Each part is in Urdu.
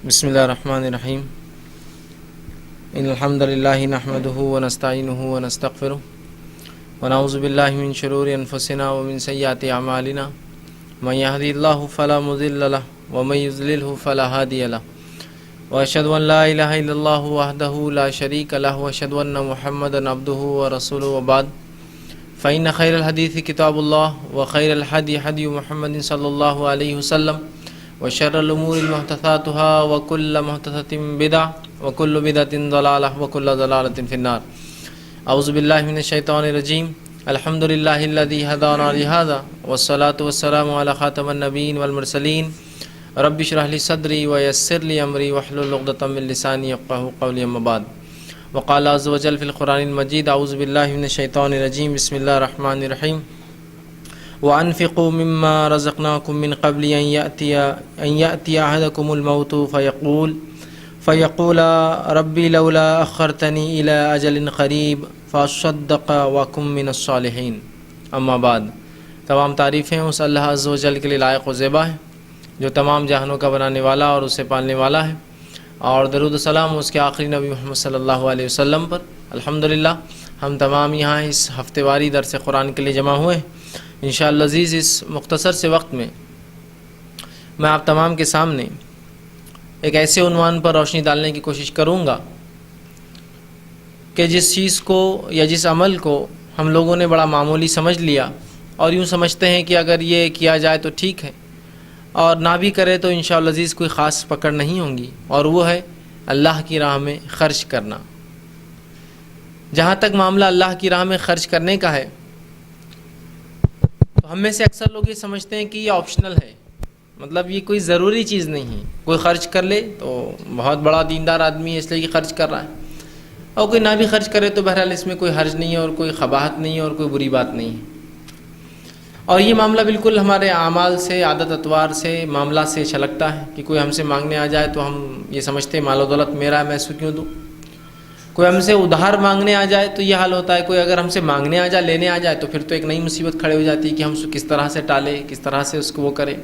بسم اللہ الرحمن الرحیم ان الحمد للہ نحمده ونستعینه ونستغفره ونعوذ باللہ من شرور انفسنا ومن سیئات اعمالنا من يهدي الله فلا مضل له ومن يضلل فلا هادي له واشهد ان لا اله الا الله وحده لا شريك له واشهد ان محمدا عبده ورسوله وبعد فإن خير الحديث كتاب الله وخير الهدي هدي محمد صلى الله عليه وسلم وشر الأمور محدثاتها وكل محدثة بدعة وكل بدعة ضلالة وكل ضلالة في النار. أعوذ بالله من الشيطان الرجيم. الحمد لله الذي هدانا لهذا والصلاة والسلام على خاتم النبيين والمرسلين. رب اشرح لي صدري ويسر لي أمري واحلل عقدة من لساني يفقهوا قولي. أما بعد. وقال عز وجل في القرآن المجيد. أعوذ بالله من الشيطان الرجيم. بسم الله الرحمن الرحيم. وأنفقوا مما رزقناكم من قبل أن يأتي أحدكم الموت فيقول ربي لولا أخرتني إلى أجل قريب فأصدق وأكن من الصالحين. أما بعد. تمام تعریفیں اس اللہ عز و جل کے لیے لائق و زیبا ہے جو تمام جہانوں کا بنانے والا اور اسے پالنے والا ہے، اور درود و سلام اس کے آخری نبی محمد صلی اللہ علیہ وسلم پر. الحمدللہ ہم تمام یہاں اس ہفتے واری درس قرآن کے لیے جمع ہوئے. انشاءاللہ عزیز اس مختصر سے وقت میں آپ تمام کے سامنے ایک ایسے عنوان پر روشنی ڈالنے کی کوشش کروں گا کہ جس چیز کو یا جس عمل کو ہم لوگوں نے بڑا معمولی سمجھ لیا اور یوں سمجھتے ہیں کہ اگر یہ کیا جائے تو ٹھیک ہے اور نہ بھی کرے تو انشاءاللہ عزیز کوئی خاص پکڑ نہیں ہوں گی، اور وہ ہے اللہ کی راہ میں خرچ کرنا. جہاں تک معاملہ اللہ کی راہ میں خرچ کرنے کا ہے تو ہم میں سے اکثر لوگ یہ سمجھتے ہیں کہ یہ آپشنل ہے، مطلب یہ کوئی ضروری چیز نہیں ہے. کوئی خرچ کر لے تو بہت بڑا دیندار آدمی ہے اس لیے کہ خرچ کر رہا ہے، اور کوئی نہ بھی خرچ کرے تو بہرحال اس میں کوئی حرج نہیں ہے اور کوئی قباحت نہیں ہے اور کوئی بری بات نہیں ہے. اور یہ معاملہ بالکل ہمارے اعمال سے، عادت اطوار سے، معاملہ سے چھلکتا ہے کہ کوئی ہم سے مانگنے آ جائے تو ہم یہ سمجھتے ہیں مال و دولت میرا ہے، میں اس کو کیوں دوں. کوئی ہم سے ادھار مانگنے آ جائے تو یہ حال ہوتا ہے. کوئی اگر ہم سے مانگنے آ جائے، لینے آ جائے تو پھر تو ایک نئی مصیبت کھڑی ہو جاتی ہے کہ ہم اس کو کس طرح سے ٹالے، کس طرح سے اس کو وہ کریں.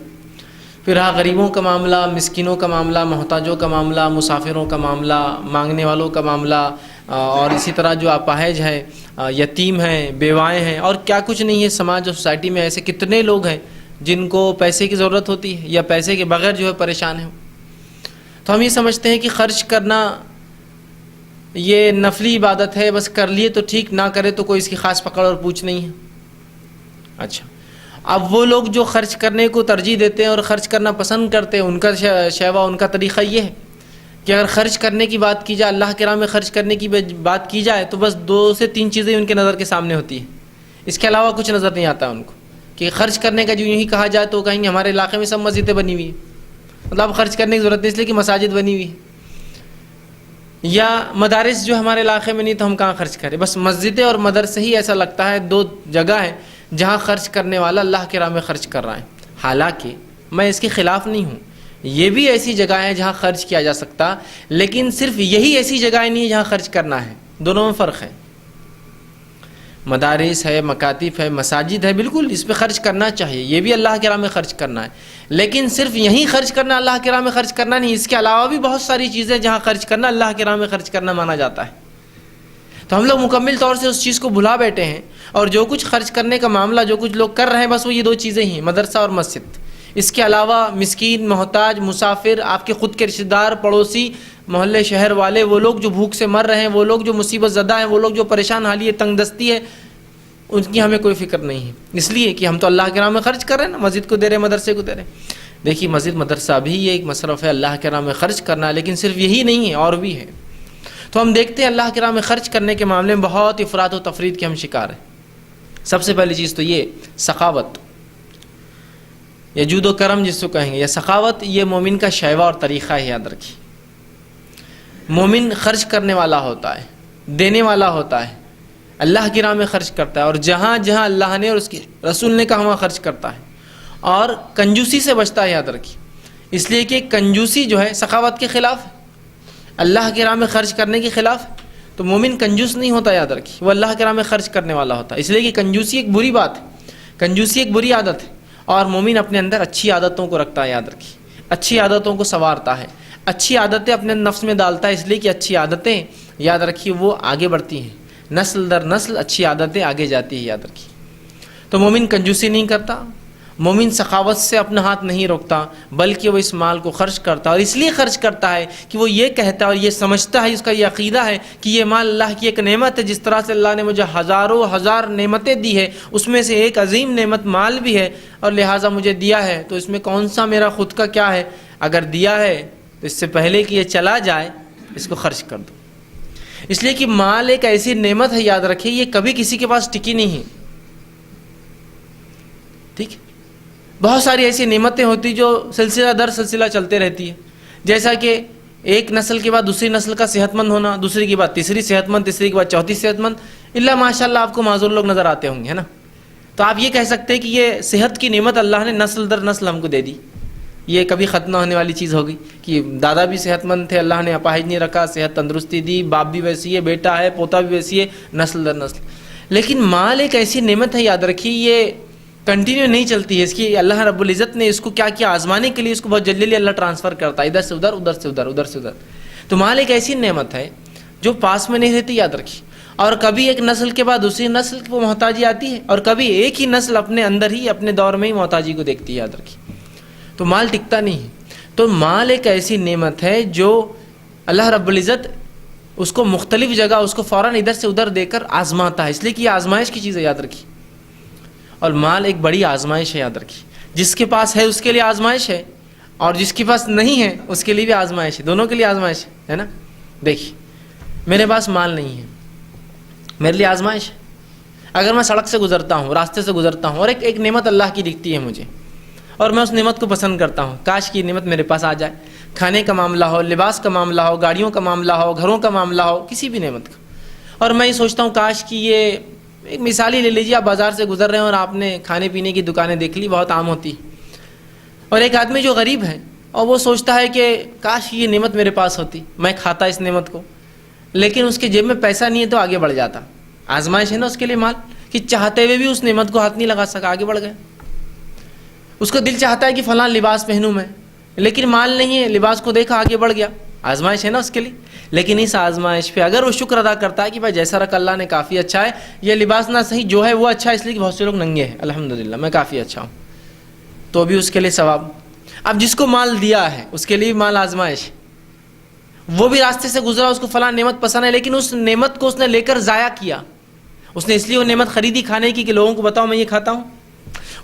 پھر رہا غریبوں کا معاملہ، مسکینوں کا معاملہ، محتاجوں کا معاملہ، مسافروں کا معاملہ، مانگنے والوں کا معاملہ، اور اسی طرح جو اپاہج ہے، یتیم ہیں، بیوائیں ہیں، اور کیا کچھ نہیں ہے. سماج اور سوسائٹی میں ایسے کتنے لوگ ہیں جن کو پیسے کی ضرورت ہوتی ہے یا پیسے کے بغیر جو ہے پریشان ہیں. تو ہم یہ سمجھتے ہیں کہ خرچ کرنا یہ نفلی عبادت ہے، بس کر لیے تو ٹھیک، نہ کرے تو کوئی اس کی خاص پکڑ اور پوچھ نہیں ہے. اچھا، اب وہ لوگ جو خرچ کرنے کو ترجیح دیتے ہیں اور خرچ کرنا پسند کرتے ہیں، ان کا شیوا، ان کا طریقہ یہ ہے کہ اگر خرچ کرنے کی بات کی جائے، اللہ کے راہ میں خرچ کرنے کی بات کی جائے تو بس 2 سے 3 چیزیں ان کے نظر کے سامنے ہوتی ہیں. اس کے علاوہ کچھ نظر نہیں آتا ان کو. کہ خرچ کرنے کا جو یوں ہی کہا جائے تو کہیں گے ہمارے علاقے میں سب مسجدیں بنی ہوئی ہیں، مطلب خرچ کرنے کی ضرورت نہیں اس لیے کہ مساجد بنی ہوئی ہے. یا مدارس جو ہمارے علاقے میں نہیں تو ہم کہاں خرچ کریں. بس مسجدیں اور مدرسے ہی ایسا لگتا ہے 2 جگہ ہیں جہاں خرچ کرنے والا اللہ کے راہ میں خرچ کر رہا ہے. حالانکہ میں اس کے خلاف نہیں ہوں، یہ بھی ایسی جگہ ہے جہاں خرچ کیا جا سکتا، لیکن صرف یہی ایسی جگہیں نہیں ہے جہاں خرچ کرنا ہے. دونوں میں فرق ہے. مدارس ہے، مکاتب ہے، مساجد ہے، بالکل اس پہ خرچ کرنا چاہیے، یہ بھی اللہ کے راہ میں خرچ کرنا ہے. لیکن صرف یہیں خرچ کرنا، اللہ کے راہ میں خرچ کرنا نہیں، اس کے علاوہ بھی بہت ساری چیزیں جہاں خرچ کرنا اللہ کے راہ میں خرچ کرنا مانا جاتا ہے. تو ہم لوگ مکمل طور سے اس چیز کو بھلا بیٹھے ہیں، اور جو کچھ خرچ کرنے کا معاملہ جو کچھ لوگ کر رہے ہیں بس وہ یہ 2 چیزیں ہی ہیں، مدرسہ اور مسجد. اس کے علاوہ مسکین، محتاج، مسافر، آپ کے خود کے رشتہ دار، پڑوسی، محلے شہر والے، وہ لوگ جو بھوک سے مر رہے ہیں، وہ لوگ جو مصیبت زدہ ہیں، وہ لوگ جو پریشان حالی ہے، تنگ دستی ہے، ان کی ہمیں کوئی فکر نہیں ہے. اس لیے کہ ہم تو اللہ کے راہ میں خرچ کر رہے ہیں نا، مسجد کو دے رہے ہیں، مدرسے کو دے رہے ہیں. دیکھیے مسجد مدرسہ بھی یہ ایک مصرف ہے اللہ کے راہ میں خرچ کرنا، لیکن صرف یہی نہیں ہے، اور بھی ہے. تو ہم دیکھتے ہیں اللہ کے راہ میں خرچ کرنے کے معاملے میں بہت افراط و تفرید کے ہم شکار ہیں. سب سے پہلی چیز تو یہ سخاوت یا جود و کرم جس کو کہیں گے، یا سخاوت، یہ مومن کا شیوا اور طریقہ ہے. یاد رکھیے، مومن خرچ کرنے والا ہوتا ہے، دینے والا ہوتا ہے، اللہ کی راہ میں خرچ کرتا ہے، اور جہاں جہاں اللہ نے اور اس کے رسول نے کہا وہاں خرچ کرتا ہے، اور کنجوسی سے بچتا ہے. یاد رکھیے، اس لیے کہ کنجوسی جو ہے سخاوت کے خلاف ہے، اللہ کی راہ میں خرچ کرنے کے خلاف ہے. تو مومن کنجوس نہیں ہوتا، یاد رکھیے، وہ اللہ کے راہ میں خرچ کرنے والا ہوتا ہے. اس لیے کہ کنجوسی ایک بری بات ہے، کنجوسی ایک بری عادت ہے، اور مومن اپنے اندر اچھی عادتوں کو رکھتا ہے، یاد رکھیے، اچھی عادتوں کو سنوارتا ہے، اچھی عادتیں اپنے نفس میں ڈالتا ہے، اس لیے کہ اچھی عادتیں یاد رکھیے وہ آگے بڑھتی ہیں، نسل در نسل اچھی عادتیں آگے جاتی ہیں، یاد رکھیے۔ تو مومن کنجوسی نہیں کرتا، مومن سخاوت سے اپنا ہاتھ نہیں روکتا، بلکہ وہ اس مال کو خرچ کرتا ہے، اور اس لیے خرچ کرتا ہے کہ وہ یہ کہتا ہے اور یہ سمجھتا ہے، اس کا یہ عقیدہ ہے کہ یہ مال اللہ کی ایک نعمت ہے، جس طرح سے اللہ نے مجھے ہزاروں ہزار نعمتیں دی ہے، اس میں سے ایک عظیم نعمت مال بھی ہے، اور لہٰذا مجھے دیا ہے، تو اس میں کون سا میرا خود کا کیا ہے، اگر دیا ہے تو اس سے پہلے کہ یہ چلا جائے اس کو خرچ کر دو۔ اس لیے کہ مال ایک ایسی نعمت ہے، یاد رکھیے، یہ کبھی کسی کے پاس ٹکی نہیں ہے، ٹھیک ہے؟ بہت ساری ایسی نعمتیں ہوتی جو سلسلہ در سلسلہ چلتے رہتی ہے، جیسا کہ ایک نسل کے بعد دوسری نسل کا صحت مند ہونا، دوسری کے بعد تیسری صحت مند، تیسری کے بعد چوتھی صحت مند، اللہ ماشاء اللہ آپ کو معذور لوگ نظر آتے ہوں گے، ہے نا؟ تو آپ یہ کہہ سکتے ہیں کہ یہ صحت کی نعمت اللہ نے نسل در نسل ہم کو دے دی، یہ کبھی ختم نہ ہونے والی چیز ہوگی کہ دادا بھی صحت مند تھے، اللہ نے اپاہج نہیں رکھا، صحت تندرستی دی، باپ بھی ویسی ہے، بیٹا ہے، پوتا بھی ویسی ہے، نسل در نسل۔ لیکن مال ایک ایسی نعمت ہے، یاد رکھیے، یہ کنٹینیو نہیں چلتی ہے، اس کی اللہ رب العزت نے اس کو کیا کیا آزمانے کے لیے اس کو بہت جلدی اللہ ٹرانسفر کرتا ہے، ادھر سے ادھر، ادھر سے ادھر، ادھر سے ادھر۔ تو مال ایک ایسی نعمت ہے جو پاس میں نہیں رہتی، یاد رکھیے، اور کبھی ایک نسل کے بعد دوسری نسل کی وہ محتاجی آتی ہے، اور کبھی ایک ہی نسل اپنے اندر ہی اپنے دور میں ہی محتاجی کو دیکھتی ہے، یاد رکھیے۔ تو مال ٹکتا نہیں ہے، تو مال ایک ایسی نعمت ہے جو اللہ رب العزت اس کو مختلف جگہ اس کو فوراً ادھر سے ادھر دے کر آزماتا ہے، اس لیے کہ یہ آزمائش کی چیز ہے، یاد رکھیے۔ اور مال ایک بڑی آزمائش ہے، یاد رکھیے، جس کے پاس ہے اس کے لیے آزمائش ہے، اور جس کے پاس نہیں ہے اس کے لیے بھی آزمائش ہے، دونوں کے لیے آزمائش ہے نا؟ دیکھیے، میرے پاس مال نہیں ہے، میرے لیے آزمائش ہے۔ اگر میں سڑک سے گزرتا ہوں، راستے سے گزرتا ہوں، اور ایک نعمت اللہ کی دکھتی ہے مجھے، اور میں اس نعمت کو پسند کرتا ہوں، کاش کی نعمت میرے پاس آ جائے، کھانے کا معاملہ ہو، لباس کا معاملہ ہو، گاڑیوں کا معاملہ ہو، گھروں کا معاملہ ہو، کسی بھی نعمت کا، اور میں یہ سوچتا ہوں کاش کی یہ ایک مثال ہی لے لیجیے، آپ بازار سے گزر رہے ہیں اور آپ نے کھانے پینے کی دکانیں دیکھ لی، بہت عام ہوتی، اور ایک آدمی جو غریب ہے اور وہ سوچتا ہے کہ کاش یہ نعمت میرے پاس ہوتی، میں کھاتا اس نعمت کو، لیکن اس کے جیب میں پیسہ نہیں ہے تو آگے بڑھ جاتا، آزمائش ہے نا اس کے لیے مال، کہ چاہتے ہوئے بھی اس نعمت کو ہاتھ نہیں لگا سکا، آگے بڑھ گئے۔ اس کو دل چاہتا ہے کہ فلاں لباس پہنوں میں، لیکن مال نہیں ہے، لباس کو دیکھا آگے بڑھ گیا، آزمائش ہے نا اس کے لیے۔ لیکن اس آزمائش پہ اگر وہ شکر ادا کرتا ہے کہ بھائی جیسا رکھ اللہ نے کافی اچھا ہے، یہ لباس نہ صحیح جو ہے وہ اچھا ہے، اس لیے کہ بہت سے لوگ ننگے ہیں، الحمدللہ میں کافی اچھا ہوں، تو بھی اس کے لیے ثواب۔ اب جس کو مال دیا ہے اس کے لیے مال آزمائش، وہ بھی راستے سے گزرا، اس کو فلاں نعمت پسند ہے، لیکن اس نعمت کو اس نے لے کر ضائع کیا، اس نے اس لیے وہ نعمت خریدی کھانے کی کہ لوگوں کو بتاؤ میں یہ کھاتا ہوں،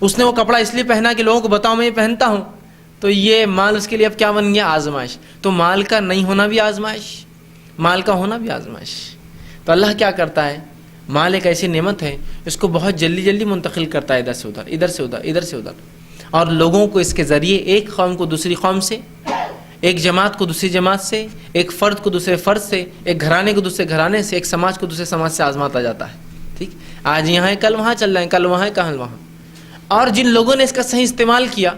اس نے وہ کپڑا اس لیے پہنا کہ لوگوں کو بتاؤ میں یہ پہنتا ہوں، تو یہ مال اس کے لیے اب کیا بن گیا؟ آزمائش۔ تو مال کا نہیں ہونا بھی آزمائش، مال کا ہونا بھی آزمائش۔ تو اللہ کیا کرتا ہے؟ مال ایک ایسی نعمت ہے، اس کو بہت جلدی جلدی منتقل کرتا ہے، ادھر سے ادھر، ادھر سے ادھر، ادھر سے ادھر، اور لوگوں کو اس کے ذریعے ایک قوم کو دوسری قوم سے، ایک جماعت کو دوسری جماعت سے، ایک فرد کو دوسرے فرد سے، ایک گھرانے کو دوسرے گھرانے سے، ایک سماج کو دوسرے سماج سے آزماتا جاتا ہے، ٹھیک؟ آج یہاں ہے، کل وہاں چل رہے ہیں، کل وہاں ہے، کل وہاں۔ اور جن لوگوں نے اس کا صحیح استعمال کیا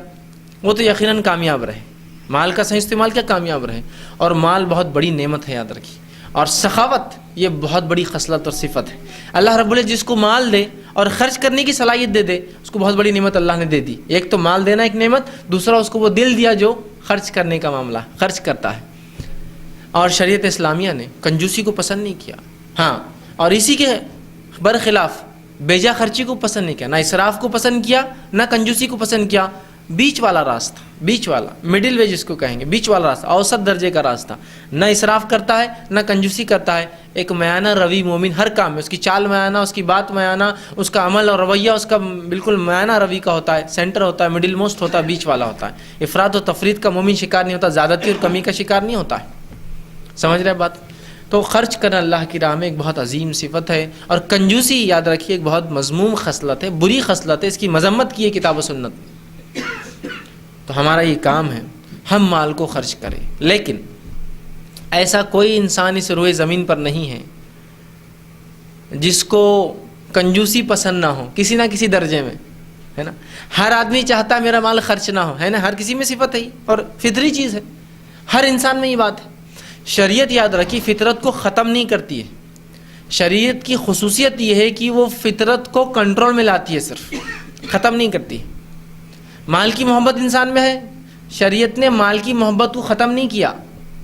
وہ تو یقیناً کامیاب رہے، مال کا صحیح استعمال کیا، کامیاب رہے۔ اور مال بہت بڑی نعمت ہے، یاد رکھیے، اور سخاوت یہ بہت بڑی خصلت اور صفت ہے۔ اللہ رب العزت جس کو مال دے اور خرچ کرنے کی صلاحیت دے دے، اس کو بہت بڑی نعمت اللہ نے دے دی۔ ایک تو مال دینا ایک نعمت، دوسرا اس کو وہ دل دیا جو خرچ کرنے کا معاملہ خرچ کرتا ہے۔ اور شریعت اسلامیہ نے کنجوسی کو پسند نہیں کیا، ہاں، اور اسی کے برخلاف بیجا خرچی کو پسند نہیں کیا، نہ اسراف کو پسند کیا، نہ کنجوسی کو پسند کیا، بیچ والا راستہ، بیچ والا، مڈل وے جس کو کہیں گے، بیچ والا راستہ، اوسط درجے کا راستہ، نہ اسراف کرتا ہے نہ کنجوسی کرتا ہے، ایک میانہ روی مومن ہر کام میں، اس کی چال میانہ، اس کی بات میانہ، اس کا عمل اور رویہ اس کا بالکل میانہ روی کا ہوتا ہے، سینٹر ہوتا ہے، مڈل موسٹ ہوتا ہے، بیچ والا ہوتا ہے۔ افراد و تفرید کا مومن شکار نہیں ہوتا، زیادتی اور کمی کا شکار نہیں ہوتا ہے، سمجھ رہے بات؟ تو خرچ کرنا اللہ کی راہ میں ایک بہت عظیم صفت ہے، اور کنجوسی یاد رکھیے ایک بہت مذموم خصلت ہے، بری خصلت ہے، اس کی مذمت کی ہے کتاب و سنت۔ تو ہمارا یہ کام ہے ہم مال کو خرچ کریں، لیکن ایسا کوئی انسان اس روئے زمین پر نہیں ہے جس کو کنجوسی پسند نہ ہو کسی نہ کسی درجے میں، ہے نا؟ ہر آدمی چاہتا ہے میرا مال خرچ نہ ہو، ہے نا؟ ہر کسی میں صفت ہے اور فطری چیز ہے، ہر انسان میں یہ بات ہے۔ شریعت یاد رکھی فطرت کو ختم نہیں کرتی ہے، شریعت کی خصوصیت یہ ہے کہ وہ فطرت کو کنٹرول میں لاتی ہے، صرف ختم نہیں کرتی۔ مال کی محبت انسان میں ہے، شریعت نے مال کی محبت کو ختم نہیں کیا،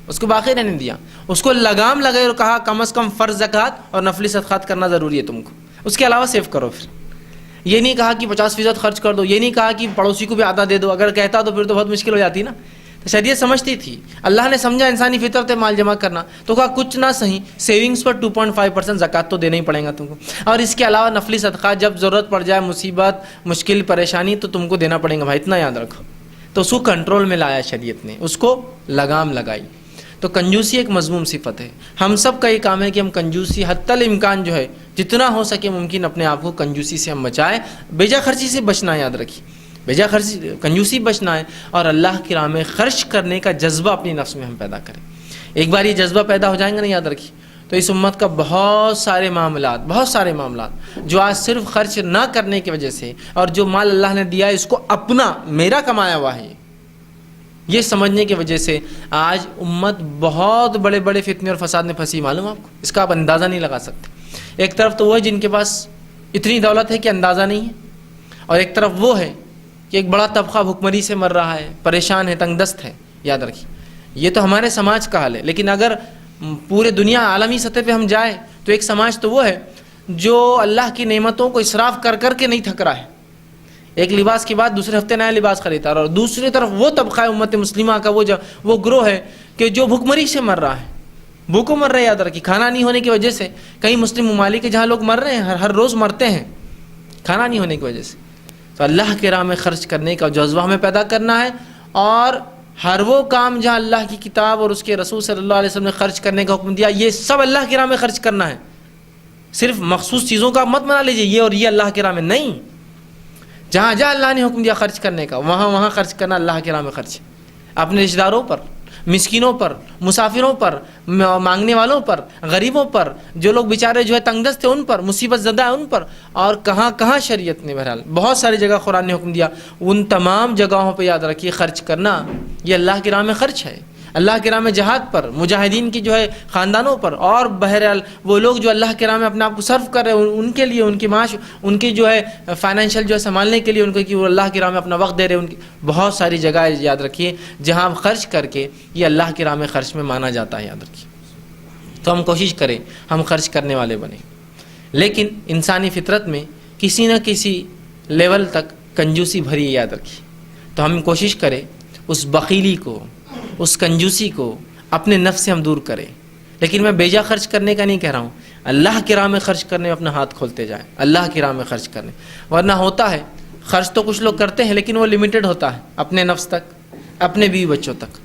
اس کو باقی رہنے دیا، اس کو لگام لگائے اور کہا کم از کم فرض زکوٰۃ اور نفلی صدقات کرنا ضروری ہے تم کو، اس کے علاوہ سیو کرو۔ پھر یہ نہیں کہا کہ 50% خرچ کر دو، یہ نہیں کہا کہ پڑوسی کو بھی آدھا دے دو، اگر کہتا تو پھر تو بہت مشکل ہو جاتی نا۔ تو شریعت سمجھتی تھی، اللہ نے سمجھا انسانی فطرت ہے مال جمع کرنا، تو کہا کچھ نہ صحیح سیونگز پر 2.5% زکوٰۃ تو دینا ہی پڑے گا تم کو، اور اس کے علاوہ نفلی صدقات جب ضرورت پڑ جائے، مصیبت مشکل پریشانی تو تم کو دینا پڑے گا بھائی، اتنا یاد رکھو۔ تو اس کو کنٹرول میں لایا شریعت نے، اس کو لگام لگائی۔ تو کنجوسی ایک مذموم صفت ہے، ہم سب کا یہ کام ہے کہ ہم کنجوسی حتی الامکان جو ہے جتنا ہو سکے ممکن اپنے آپ کو کنجوسی سے ہم بچائیں، بیجا خرچی سے بچنا، یاد رکھیے بیجا خرچی کنجوسی بچنا ہے، اور اللہ کی راہ میں خرچ کرنے کا جذبہ اپنی نفس میں ہم پیدا کریں۔ ایک بار یہ جذبہ پیدا ہو جائیں گا نا، یاد رکھیے، تو اس امت کا بہت سارے معاملات جو آج صرف خرچ نہ کرنے کی وجہ سے، اور جو مال اللہ نے دیا ہے اس کو اپنا میرا کمایا ہوا ہے یہ سمجھنے کی وجہ سے، آج امت بہت بڑے بڑے فتنے اور فساد میں پھنسی، معلوم آپ کو، اس کا آپ اندازہ نہیں لگا سکتے۔ ایک طرف تو وہ ہے جن کے پاس اتنی دولت ہے کہ اندازہ نہیں ہے، اور ایک طرف وہ ہے کہ ایک بڑا طبقہ بھوکمری سے مر رہا ہے، پریشان ہے، تنگ دست ہے۔ یاد رکھیے یہ تو ہمارے سماج کا حال ہے، لیکن اگر پورے دنیا عالمی سطح پہ ہم جائیں تو ایک سماج تو وہ ہے جو اللہ کی نعمتوں کو اسراف کر کر کے نہیں تھک رہا ہے، ایک لباس کے بعد دوسرے ہفتے نیا لباس خریدتا ہے، اور دوسری طرف وہ طبقہ ہے امت مسلمہ کا، وہ گروہ ہے کہ جو بھوکمری سے مر رہا ہے، بھوکوں مر رہے ہیں۔ یاد رکھیے کھانا نہیں ہونے کی وجہ سے، کئی مسلم ممالک کے جہاں لوگ مر رہے ہیں، ہر روز مرتے ہیں کھانا نہیں ہونے کی وجہ سے۔ تو اللہ کے راہ میں خرچ کرنے کا جذبہ ہمیں پیدا کرنا ہے، اور ہر وہ کام جہاں اللہ کی کتاب اور اس کے رسول صلی اللہ علیہ وسلم نے خرچ کرنے کا حکم دیا، یہ سب اللہ کی راہ میں خرچ کرنا ہے۔ صرف مخصوص چیزوں کا مت بنا لیجیے یہ اور یہ اللہ کی راہ میں نہیں، جہاں جہاں اللہ نے حکم دیا خرچ کرنے کا وہاں خرچ کرنا، اللہ کی راہ میں خرچ، اپنے رشتہ داروں پر، مسکینوں پر، مسافروں پر، مانگنے والوں پر، غریبوں پر، جو لوگ بیچارے جو ہے تنگ دست ہیں ان پر، مصیبت زدہ ہیں ان پر، اور کہاں کہاں شریعت نے بہرحال بہت ساری جگہ قرآن نے حکم دیا، ان تمام جگہوں پہ یاد رکھیے خرچ کرنا یہ اللہ کی راہ میں خرچ ہے، اللہ کی راہ میں جہاد پر، مجاہدین کی جو ہے خاندانوں پر، اور بہرحال وہ لوگ جو اللہ کی راہ میں اپنے آپ کو صرف کر رہے ہیں ان کے لیے، ان کی معاش، ان کی جو ہے فائنینشیل جو ہے سنبھالنے کے لیے ان کو، کہ وہ اللہ کی راہ میں اپنا وقت دے رہے ہیں، ان کی بہت ساری جگہ یاد رکھیے جہاں ہم خرچ کر کے یہ اللہ کی راہ میں خرچ میں مانا جاتا ہے، یاد رکھیے۔ تو ہم کوشش کریں ہم خرچ کرنے والے بنیں، لیکن انسانی فطرت میں کسی نہ کسی لیول تک کنجوسی بھری ہے، یاد رکھیے۔ تو ہم کوشش کریں اس بخیلی کو، اس کنجوسی کو اپنے نفس سے ہم دور کریں، لیکن میں بیجا خرچ کرنے کا نہیں کہہ رہا ہوں، اللہ کی راہ میں خرچ کرنے میں اپنا ہاتھ کھولتے جائیں، اللہ کی راہ میں خرچ کرنے، ورنہ ہوتا ہے خرچ تو کچھ لوگ کرتے ہیں لیکن وہ لمیٹڈ ہوتا ہے، اپنے نفس تک، اپنے بیوی بچوں تک۔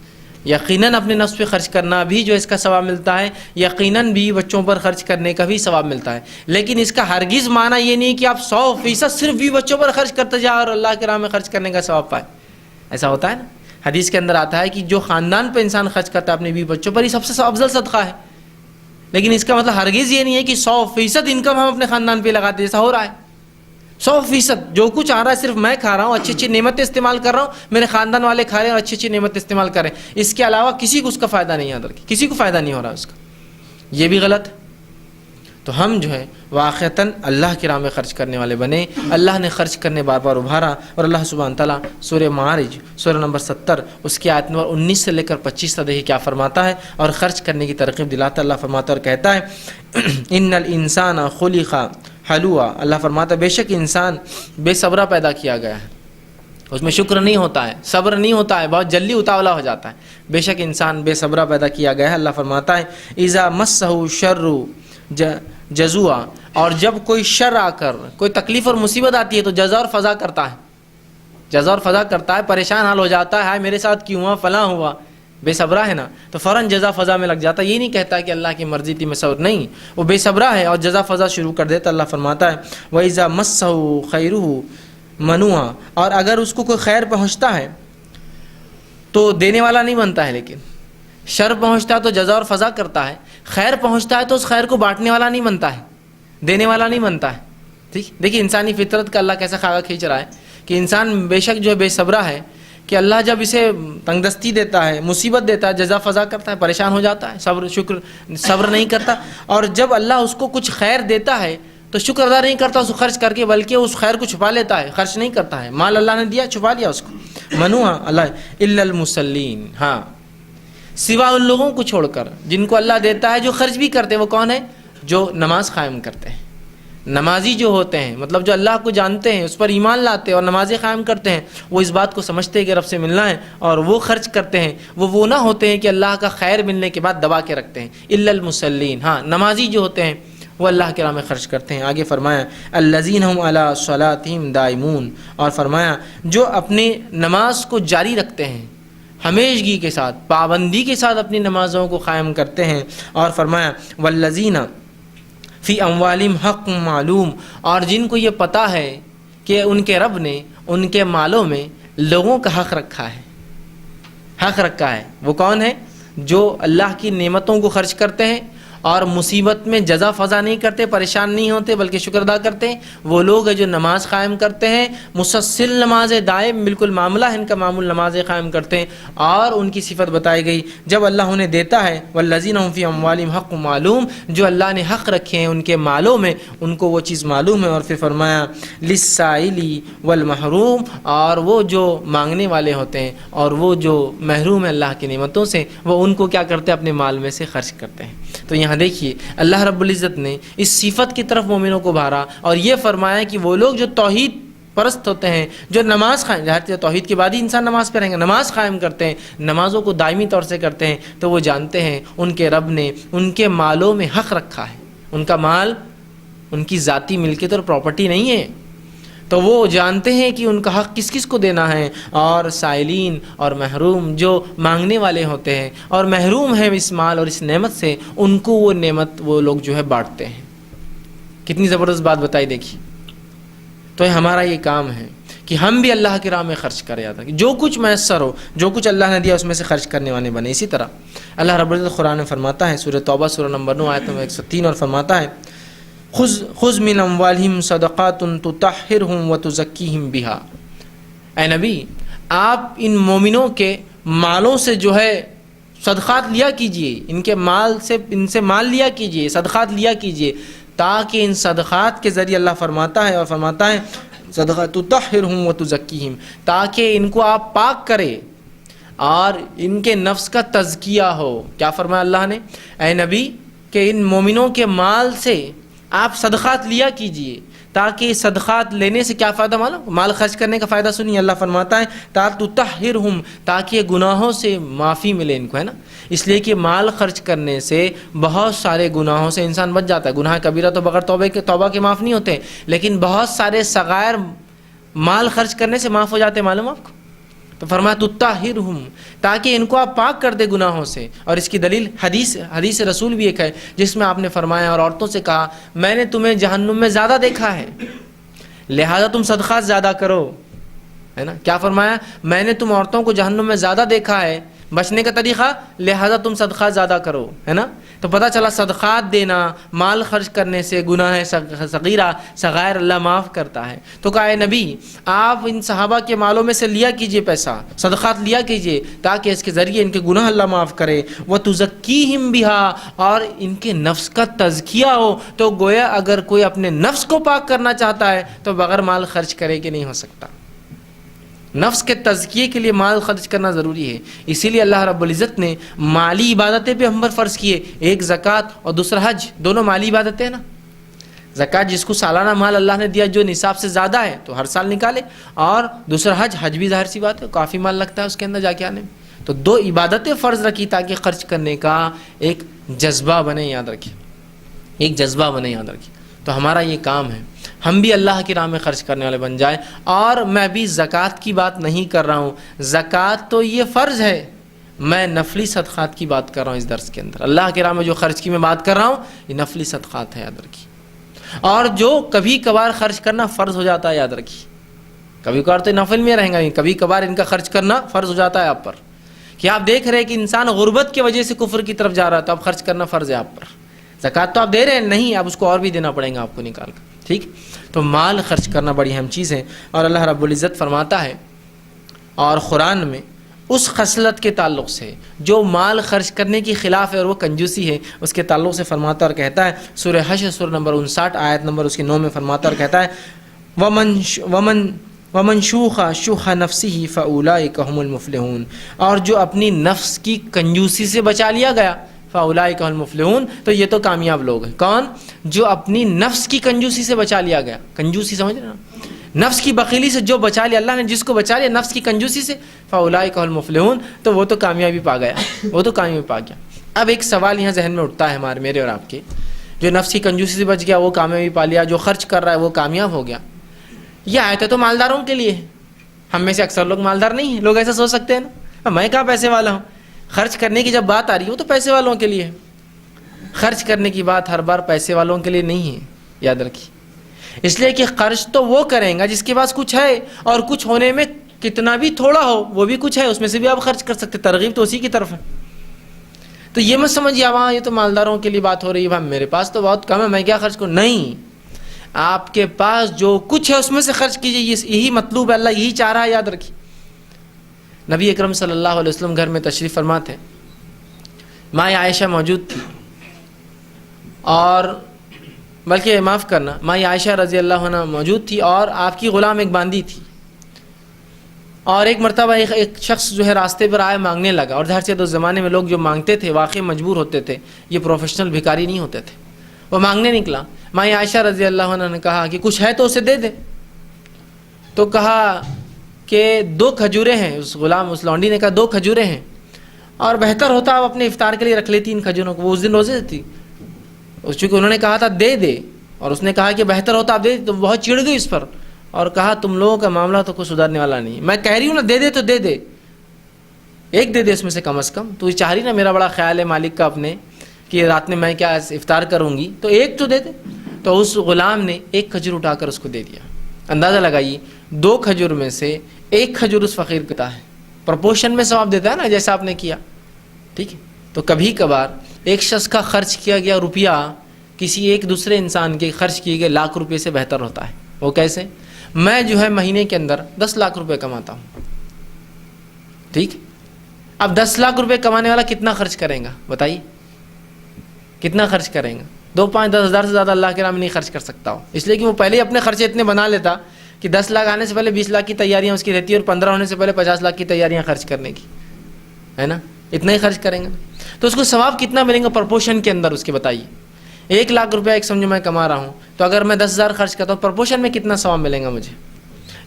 یقیناً اپنے نفس پہ خرچ کرنا بھی جو اس کا ثواب ملتا ہے، یقیناً بیوی بچوں پر خرچ کرنے کا بھی ثواب ملتا ہے، لیکن اس کا ہرگز معنی یہ نہیں کہ آپ 100% صرف بیوی بچوں پر خرچ کرتے جائیں اور اللہ کی راہ میں خرچ کرنے کا ثواب پائیں۔ ایسا ہوتا ہے نا، حدیث کے اندر آتا ہے کہ جو خاندان پہ انسان خرچ کرتا ہے اپنے بیوی بچوں پر، یہ سب سے افضل صدقہ ہے، لیکن اس کا مطلب ہرگز یہ نہیں ہے کہ 100% انکم ہم اپنے خاندان پہ لگاتے، جیسا ہو رہا ہے 100% جو کچھ آ رہا ہے صرف میں کھا رہا ہوں، اچھی اچھی نعمتیں استعمال کر رہا ہوں، میرے خاندان والے کھا رہے ہیں اور اچھی اچھی نعمتیں استعمال کر رہے ہیں، اس کے علاوہ کسی کو اس کا فائدہ نہیں، یاد رکھیں کسی کو فائدہ نہیں ہو رہا اس کا، یہ بھی غلط ہے۔ تو ہم جو ہے واقعتاً اللہ کی راہ میں خرچ کرنے والے بنے، اللہ نے خرچ کرنے بار بار ابھارا، اور اللہ سبحانہ تعالیٰ سورہ معارج سورہ نمبر 70 اس کی آیت نمبر 19 سے لے کر 25 تک دیکھیے کیا فرماتا ہے، اور خرچ کرنے کی ترغیب دلاتا ہے۔ اللہ فرماتا ہے اور کہتا ہے ان الانسان خلق حلوا، اللہ فرماتا ہے بے شک انسان بے صبرا پیدا کیا گیا ہے، اس میں شکر نہیں ہوتا ہے، صبر نہیں ہوتا ہے، بہت جلدی اتاولا ہو جاتا ہے، بے شک انسان بے صبرا پیدا کیا گیا ہے۔ اللہ فرماتا ہے اذا مسہ الشر جزوع، اور جب کوئی شر آ کر کوئی تکلیف اور مصیبت آتی ہے تو جزع اور فضا کرتا ہے، جزع اور فضا کرتا ہے، پریشان حال ہو جاتا ہے، ہائے میرے ساتھ کیوں ہوا، فلاں ہوا، بے صبرا ہے نا، تو فوراً جزا فضا میں لگ جاتا ہے، یہ نہیں کہتا کہ اللہ کی مرضی تھی میں صبر نہیں، وہ بے صبرا ہے اور جزا فضا شروع کر دیتا۔ اللہ فرماتا ہے وَإِذَا مَسَّهُ خَيْرُهُ مَنُوعًا، اور اگر اس کو کوئی خیر پہنچتا ہے تو دینے والا نہیں بنتا ہے، لیکن شر پہنچتا ہے تو جزا اور فضا کرتا ہے، خیر پہنچتا ہے تو اس خیر کو بانٹنے والا نہیں بنتا ہے، دینے والا نہیں بنتا ہے۔ ٹھیک، دیکھیے انسانی فطرت کا اللہ کیسا خاکہ کھینچ رہا ہے کہ انسان بے شک جو ہے بے صبرا ہے، کہ اللہ جب اسے تنگ دستی دیتا ہے، مصیبت دیتا ہے، جزا فضا کرتا ہے، پریشان ہو جاتا ہے، صبر نہیں کرتا، اور جب اللہ اس کو کچھ خیر دیتا ہے تو شکر ادا نہیں کرتا اس کو خرچ کر کے، بلکہ اس خیر کو چھپا لیتا ہے، خرچ نہیں کرتا ہے۔ مال اللہ نے دیا، چھپا لیا اس کو۔ منوع اللہ الا المصلین، ہاں سوا ان لوگوں کو چھوڑ کر جن کو اللہ دیتا ہے جو خرچ بھی کرتے ہیں۔ وہ کون ہے؟ جو نماز قائم کرتے ہیں، نمازی جو ہوتے ہیں، مطلب جو اللہ کو جانتے ہیں، اس پر ایمان لاتے ہیں اور نمازیں قائم کرتے ہیں، وہ اس بات کو سمجھتے ہیں کہ رب سے ملنا ہے اور وہ خرچ کرتے ہیں۔ وہ نہ ہوتے ہیں کہ اللہ کا خیر ملنے کے بعد دبا کے رکھتے ہیں۔ الا المصلین، ہاں نمازی جو ہوتے ہیں وہ اللہ کے راہ میں خرچ کرتے ہیں۔ آگے فرمایا الذین هم علی صلاتہم دائمون، اور فرمایا جو اپنے نماز کو جاری رکھتے ہیں، ہمیشگی کے ساتھ، پابندی کے ساتھ اپنی نمازوں کو قائم کرتے ہیں۔ اور فرمایا والذین فی اموالہم حق معلوم، اور جن کو یہ پتہ ہے کہ ان کے رب نے ان کے مالوں میں لوگوں کا حق رکھا ہے، حق رکھا ہے۔ وہ کون ہے؟ جو اللہ کی نعمتوں کو خرچ کرتے ہیں اور مصیبت میں جزا فضا نہیں کرتے، پریشان نہیں ہوتے بلکہ شکر ادا کرتے ہیں۔ وہ لوگ ہیں جو نماز قائم کرتے ہیں، مسلسل نماز دائم، بالکل معاملہ ہے ان کا معمول نمازیں قائم کرتے ہیں۔ اور ان کی صفت بتائی گئی جب اللہ انہیں دیتا ہے والذین هم فی اموالہم حق معلوم، جو اللہ نے حق رکھے ہیں ان کے مالوں میں، ان کو وہ چیز معلوم ہے۔ اور پھر فرمایا للسائل والمحروم، اور وہ جو مانگنے والے ہوتے ہیں اور وہ جو محروم ہیں اللہ کی نعمتوں سے، وہ ان کو کیا کرتے ہیں؟ اپنے مال میں سے خرچ کرتے ہیں۔ تو یہاں دیکھیے اللہ رب العزت نے اس صفت کی طرف مومنوں کو بھارا اور یہ فرمایا کہ وہ لوگ جو توحید پرست ہوتے ہیں، جو نماز قائم، ظاہر توحید کے بعد ہی انسان نماز پہ رہیں گا، نماز قائم کرتے ہیں، نمازوں کو دائمی طور سے کرتے ہیں، تو وہ جانتے ہیں ان کے رب نے ان کے مالوں میں حق رکھا ہے۔ ان کا مال ان کی ذاتی ملکیت اور پراپرٹی نہیں ہے، تو وہ جانتے ہیں کہ ان کا حق کس کس کو دینا ہے۔ اور سائلین اور محروم جو مانگنے والے ہوتے ہیں اور محروم ہیں اس مال اور اس نعمت سے، ان کو وہ نعمت وہ لوگ جو ہے بانٹتے ہیں۔ کتنی زبردست بات بتائی دیکھیے۔ تو ہمارا یہ کام ہے کہ ہم بھی اللہ کی راہ میں خرچ کریں، یاد رکھیں جو کچھ میسر ہو، جو کچھ اللہ نے دیا اس میں سے خرچ کرنے والے بنے۔ اسی طرح اللہ رب العزت قرآن میں فرماتا ہے، سورہ توبہ سورہ نمبر 9 آیت نمبر 103، اور فرماتا ہے خذ من اموالہم صدقات تطہرہم وتزکیہم بہا۔ اے نبی آپ ان مومنوں کے مالوں سے جو ہے صدقات لیا کیجئے، ان کے مال سے، ان سے مال لیا کیجئے، صدقات لیا کیجئے، تاکہ ان صدقات کے ذریعے اللہ فرماتا ہے، اور فرماتا ہے صدقات تطہرہم وتزکیہم، تاکہ ان کو آپ پاک کرے اور ان کے نفس کا تزکیہ ہو۔ کیا فرمایا اللہ نے؟ اے نبی کہ ان مومنوں کے مال سے آپ صدقات لیا کیجئے، تاکہ صدقات لینے سے کیا فائدہ؟ مال خرچ کرنے کا فائدہ سنیے، اللہ فرماتا ہے تطہرہم، تاکہ گناہوں سے معافی ملے ان کو، ہے نا۔ اس لیے کہ مال خرچ کرنے سے بہت سارے گناہوں سے انسان بچ جاتا ہے۔ گناہ کبیرہ تو بغیر توبہ کے معاف نہیں ہوتے، لیکن بہت سارے صغائر مال خرچ کرنے سے معاف ہو جاتے ہیں، معلوم آپ کو؟ تو فرمایا تطہرہم، تاکہ ان کو آپ پاک کر دے گناہوں سے۔ اور اس کی دلیل حدیث رسول بھی ایک ہے جس میں آپ نے فرمایا اور عورتوں سے کہا میں نے تمہیں جہنم میں زیادہ دیکھا ہے، لہذا تم صدقات زیادہ کرو، ہے نا۔ کیا فرمایا؟ میں نے تم عورتوں کو جہنم میں زیادہ دیکھا ہے، بچنے کا طریقہ لہذا تم صدقات زیادہ کرو، ہے نا۔ تو پتہ چلا صدقات دینا، مال خرچ کرنے سے گناہ صغیرہ صغائر اللہ معاف کرتا ہے۔ تو کہا اے نبی آپ ان صحابہ کے مالوں میں سے لیا کیجئے، پیسہ صدقات لیا کیجئے، تاکہ اس کے ذریعے ان کے گناہ اللہ معاف کرے۔ وَتُزَكِّيهِمْ بِهَا، اور ان کے نفس کا تزکیہ ہو۔ تو گویا اگر کوئی اپنے نفس کو پاک کرنا چاہتا ہے تو بغیر مال خرچ کرے کہ نہیں ہو سکتا۔ نفس کے تزکیے کے لیے مال خرچ کرنا ضروری ہے۔ اسی لیے اللہ رب العزت نے مالی عبادتیں پہ ہم پر فرض کیے، ایک زکوٰۃ اور دوسرا حج، دونوں مالی عبادتیں ہیں نا۔ زکوٰۃ جس کو سالانہ مال اللہ نے دیا جو نصاب سے زیادہ ہے تو ہر سال نکالے، اور دوسرا حج بھی ظاہر سی بات ہے کافی مال لگتا ہے اس کے اندر جا کے آنے میں۔ تو دو عبادتیں فرض رکھی تاکہ خرچ کرنے کا ایک جذبہ بنے، یاد رکھیے، ایک جذبہ بنے، یاد رکھیے۔ تو ہمارا یہ کام ہے ہم بھی اللہ کی راہ میں خرچ کرنے والے بن جائیں۔ اور میں بھی زکوٰۃ کی بات نہیں کر رہا ہوں، زکوٰۃ تو یہ فرض ہے، میں نفلی صدقات کی بات کر رہا ہوں اس درس کے اندر۔ اللہ کی راہ میں جو خرچ کی میں بات کر رہا ہوں یہ نفلی صدقات ہے، یاد رکھیے۔ اور جو کبھی کبھار خرچ کرنا فرض ہو جاتا ہے، یاد رکھیے، کبھی کبھار تو نفل میں رہیں گا، کبھی کبھار ان کا خرچ کرنا فرض ہو جاتا ہے آپ پر، کہ آپ دیکھ رہے ہیں کہ انسان غربت کی وجہ سے کفر کی طرف جا رہا ہے تو اب خرچ کرنا فرض ہے آپ پر۔ زکوٰۃ تو آپ دے رہے ہیں نہیں، اب اس کو اور بھی دینا پڑے گا آپ کو نکال کر، ٹھیک۔ تو مال خرچ کرنا بڑی اہم چیز ہے۔ اور اللہ رب العزت فرماتا ہے اور قرآن میں اس خصلت کے تعلق سے جو مال خرچ کرنے کی خلاف ہے اور وہ کنجوسی ہے، اس کے تعلق سے فرماتا اور کہتا ہے سورہ حشر سورہ نمبر 59 آیت نمبر اس کی 9 میں فرماتا اور کہتا ہے ومن شوخ شح نفسه فاولئک هم المفلحون، اور جو اپنی نفس کی کنجوسی سے بچا لیا گیا فاولئک هم المفلحون، تو یہ تو کامیاب لوگ ہیں۔ کون؟ جو اپنی نفس کی کنجوسی سے بچا لیا گیا۔ کنجوسی سمجھ رہے نا؟ نفس کی بخیلی سے جو بچا لیا، اللہ نے جس کو بچا لیا نفس کی کنجوسی سے، فاولئک هم المفلحون، تو وہ تو کامیابی پا گیا، وہ تو کامیابی پا گیا۔ اب ایک سوال یہاں ذہن میں اٹھتا ہے ہمارے، میرے اور آپ کے، جو نفس کی کنجوسی سے بچ گیا وہ کامیابی پا لیا، جو خرچ کر رہا ہے وہ کامیاب ہو گیا۔ یہ آیت تو مالداروں کے لیے ہے، ہم میں سے اکثر لوگ مالدار نہیں ہیں۔ لوگ ایسا سوچ سکتے ہیں نا، میں کہاں پیسے والا ہوں، خرچ کرنے کی جب بات آ رہی ہے وہ تو پیسے والوں کے لیے ہے۔ خرچ کرنے کی بات ہر بار پیسے والوں کے لیے نہیں ہے، یاد رکھیے، اس لیے کہ خرچ تو وہ کریں گا جس کے پاس کچھ ہے، اور کچھ ہونے میں کتنا بھی تھوڑا ہو وہ بھی کچھ ہے، اس میں سے بھی آپ خرچ کر سکتے، ترغیب تو اسی کی طرف ہے۔ تو یہ مت سمجھیے وہاں یہ تو مالداروں کے لیے بات ہو رہی ہے، بھائی میرے پاس تو بہت کم ہے میں کیا خرچ کروں، نہیں، آپ کے پاس جو کچھ ہے اس میں سے خرچ کیجئے، یہی مطلوب ہے، اللہ یہی چاہ رہا ہے، یاد رکھیے۔ نبی اکرم صلی اللہ علیہ وسلم گھر میں تشریف فرما تھے، ماں عائشہ موجود تھی، اور بلکہ معاف کرنا، ماں عائشہ رضی اللہ عنہ موجود تھی، اور آپ کی غلام ایک باندی تھی، اور ایک مرتبہ ایک شخص جو ہے راستے پر آیا مانگنے لگا، اور ظاہر سے اس زمانے میں لوگ جو مانگتے تھے واقعی مجبور ہوتے تھے، یہ پروفیشنل بھکاری نہیں ہوتے تھے، وہ مانگنے نکلا۔ ماں عائشہ رضی اللہ عنہ نے کہا کہ کچھ ہے تو اسے دے دے، تو کہا کہ 2 کھجوریں ہیں، اس لونڈی نے کہا 2 کھجوریں ہیں، اور بہتر ہوتا آپ اپنے افطار کے لیے رکھ لیتی ان کھجوروں کو، وہ اس دن روزے تھی، چونکہ انہوں نے کہا تھا دے دے، اور اس نے کہا کہ بہتر ہوتا آپ دے دے، تو بہت چڑ گئی اس پر، اور کہا تم لوگوں کا معاملہ تو کچھ سدھرنے والا نہیں، میں کہہ رہی ہوں نا دے دے تو دے دے، ایک دے دے اس میں سے کم از کم، تو یہ چاہ رہی نا میرا بڑا خیال ہے مالک کا اپنے کہ رات میں میں کیا افطار کروں گی، تو ایک تو دے دے۔ تو اس غلام نے 1 کھجور اٹھا کر اس کو دے دیا۔ اندازہ لگائیے 2 کھجور میں سے 1 کھجور اس فقیر کو دیتا ہے، پرپورشن میں ثواب دیتا ہے نا جیسا آپ نے کیا، ٹھیک ہے۔ تو کبھی کبھار ایک شخص کا خرچ کیا گیا روپیہ کسی ایک دوسرے انسان کے خرچ کیے گئے لاکھ روپے سے بہتر ہوتا ہے۔ وہ کیسے؟ میں جو ہے مہینے کے اندر 10 لاکھ روپے کماتا ہوں، ٹھیک، اب 10 لاکھ روپے کمانے والا کتنا خرچ کرے گا بتائیے، کتنا خرچ کریں گا؟ 2-5-10 ہزار سے زیادہ اللہ کے نام نہیں خرچ کر سکتا ہو، اس لیے کہ وہ پہلے ہی اپنے خرچے اتنے بنا لیتا کہ 10 لاکھ آنے سے پہلے 20 لاکھ کی تیاریاں اس کی رہتی ہے، اور 15 ہونے سے پہلے 50 لاکھ کی تیاریاں خرچ کرنے کی، ہے نا، اتنا ہی خرچ کریں گے تو اس کو ثواب کتنا ملیں گا پرپورشن کے اندر، اس کے بتائیے۔ 1 لاکھ روپیہ ایک سمجھو میں کما رہا ہوں، تو اگر میں 10,000 خرچ کرتا ہوں پرپورشن میں کتنا ثواب ملے گا مجھے؟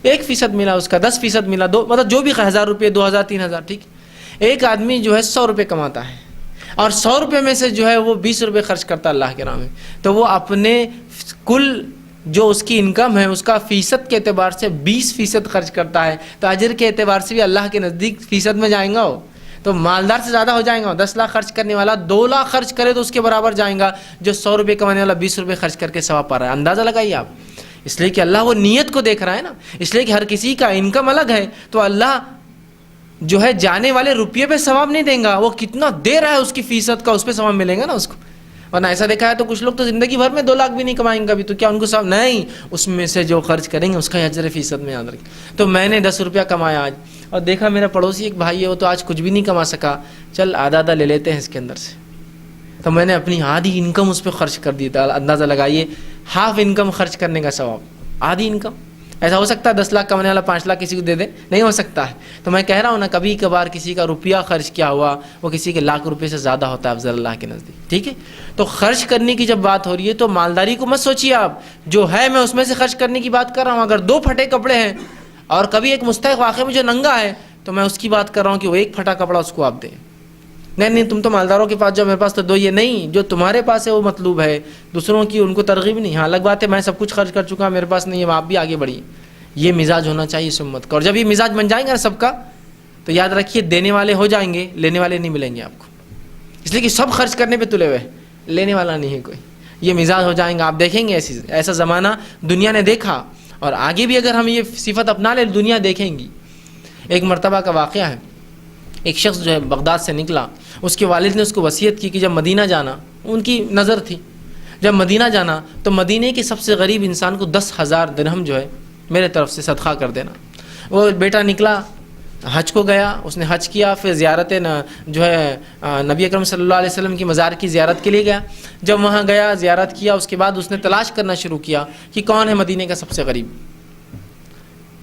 1% ملا اس کا، 10% ملا، مطلب جو بھی 1,000 روپے، 2,000 3,000، ٹھیک۔ ایک آدمی جو ہے 100 روپے کماتا ہے، اور 100 روپے میں سے جو ہے وہ 20 روپے خرچ کرتا ہے اللہ کے نام میں، تو وہ اپنے کل جو اس کی انکم ہے اس کا فیصد کے اعتبار سے 20% خرچ کرتا ہے، تو اجر کے اعتبار سے بھی اللہ کے نزدیک فیصد میں جائیں گا وہ، تو مالدار سے زیادہ ہو جائیں گا۔ 10 لاکھ خرچ کرنے والا 2 لاکھ خرچ کرے تو اس کے برابر جائیں گا، جو 100 روپے کمانے والا 20 روپے خرچ کر کے ثواب پا رہا ہے۔ اندازہ لگائیے آپ، اس لیے کہ اللہ وہ نیت کو دیکھ رہا ہے نا، اس لیے کہ ہر کسی کا انکم الگ ہے، تو اللہ جو ہے جانے والے روپیے پہ ثواب نہیں دیں گا، وہ کتنا دے رہا ہے اس کی فیصد کا، اس پہ ثواب ملے گا نا اس کو۔ ورنہ ایسا دیکھا ہے تو کچھ لوگ تو زندگی بھر میں 2 لاکھ بھی نہیں کمائیں گے ابھی، تو کیا ان کو ثواب نہیں؟ اس میں سے جو خرچ کریں گے اس کا اجر فیصد میں یاد رکھیں۔ تو میں نے 10 روپیہ کمایا آج، اور دیکھا میرا پڑوسی ایک بھائی ہے وہ تو آج کچھ بھی نہیں کما سکا، چل آدھا لے لیتے ہیں اس کے اندر سے، تو میں نے اپنی آدھی انکم اس پہ خرچ کر دی تھا۔ اندازہ لگائیے، ہاف انکم خرچ کرنے کا ثواب، آدھی انکم۔ ایسا ہو سکتا ہے 10 لاکھ کمانے والا 5 لاکھ کسی کو دے دے؟ نہیں ہو سکتا ہے۔ تو میں کہہ رہا ہوں نا، کبھی کبھار کسی کا روپیہ خرچ کیا ہوا وہ کسی کے لاکھ روپے سے زیادہ ہوتا ہے افضل اللہ کے نزدیک، ٹھیک ہے۔ تو خرچ کرنے کی جب بات ہو رہی ہے تو مالداری کو مت سوچیے آپ، جو ہے میں اس میں سے خرچ کرنے کی بات کر رہا ہوں۔ اگر 2 پھٹے کپڑے ہیں اور کبھی ایک مستحق واقعے میں جو ننگا ہے، تو میں اس کی بات کر رہا ہوں کہ وہ 1 پھٹا کپڑا اس کو آپ دیں۔ نہیں تم تو مالداروں کے پاس جو میرے پاس تو 2، یہ نہیں، جو تمہارے پاس ہے وہ مطلوب ہے، دوسروں کی ان کو ترغیب نہیں۔ ہاں الگ بات ہے میں سب کچھ خرچ کر چکا، میرے پاس نہیں ہے، آپ بھی آگے بڑھیے، یہ مزاج ہونا چاہیے اس امت کا۔ اور جب یہ مزاج بن جائیں گا سب کا، تو یاد رکھیے دینے والے ہو جائیں گے، لینے والے نہیں ملیں گے آپ کو، اس لیے کہ سب خرچ کرنے پہ تلے ہوئے، لینے والا نہیں ہے کوئی۔ یہ مزاج ہو جائیں گا، آپ دیکھیں گے ایسا زمانہ دنیا نے دیکھا، اور آگے بھی اگر ہم یہ صفت اپنا لیں دنیا دیکھیں گی۔ ایک مرتبہ کا واقعہ ہے، ایک شخص جو ہے بغداد سے نکلا، اس کے والد نے اس کو وصیت کی کہ جب مدینہ جانا، ان کی نظر تھی جب مدینہ جانا تو مدینے کے سب سے غریب انسان کو 10,000 درہم جو ہے میرے طرف سے صدقہ کر دینا۔ وہ بیٹا نکلا حج کو گیا، اس نے حج کیا، پھر زیارت جو ہے نبی اکرم صلی اللہ علیہ وسلم کی مزار کی زیارت کے لیے گیا. جب وہاں گیا زیارت کیا، اس کے بعد اس نے تلاش کرنا شروع کیا کہ کون ہے مدینے کا سب سے غریب.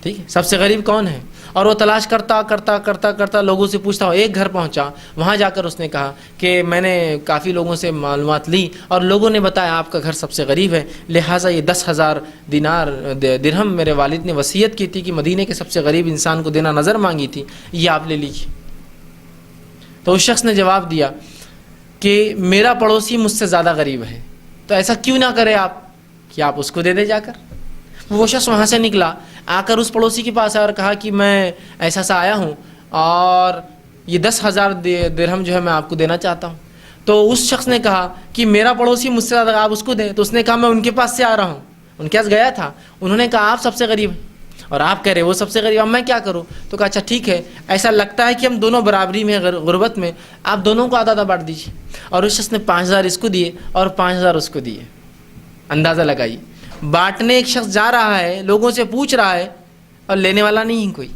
ٹھیک ہے، سب سے غریب کون ہے، اور وہ تلاش کرتا کرتا کرتا کرتا لوگوں سے پوچھتا ہو. ایک گھر پہنچا، وہاں جا کر اس نے کہا کہ میں نے کافی لوگوں سے معلومات لی اور لوگوں نے بتایا آپ کا گھر سب سے غریب ہے، لہٰذا یہ 10,000 دینار درہم میرے والد نے وصیت کی تھی کہ مدینے کے سب سے غریب انسان کو دینا، نظر مانگی تھی، یہ آپ لے لیجیے. تو اس شخص نے جواب دیا کہ میرا پڑوسی مجھ سے زیادہ غریب ہے، تو ایسا کیوں نہ کرے آپ کہ آپ اس کو دے دے جا کر. وہ شخص وہاں سے نکلا، آ کر اس پڑوسی کے پاس آیا اور کہا کہ میں ایسا سا آیا ہوں اور یہ 10,000 درہم جو ہے میں آپ کو دینا چاہتا ہوں. تو اس شخص نے کہا کہ میرا پڑوسی مجھ سے زیادہ، آپ اس کو دیں. تو اس نے کہا میں ان کے پاس سے آ رہا ہوں، ان کے پاس گیا تھا، انہوں نے کہا آپ سب سے غریب ہیں اور آپ کہہ رہے وہ سب سے غریب، اب میں کیا کروں. تو کہا اچھا ٹھیک ہے، ایسا لگتا ہے کہ ہم دونوں برابری میں غربت میں، آپ دونوں کو آدھا آدھا بانٹ دیجیے. اور اس شخص نے 5,000 اس کو دیے اور 5,000 اس کو دیے. اندازہ لگائیے، بانٹنے ایک شخص جا رہا ہے، لوگوں سے پوچھ رہا ہے اور لینے والا نہیں ہے کوئی.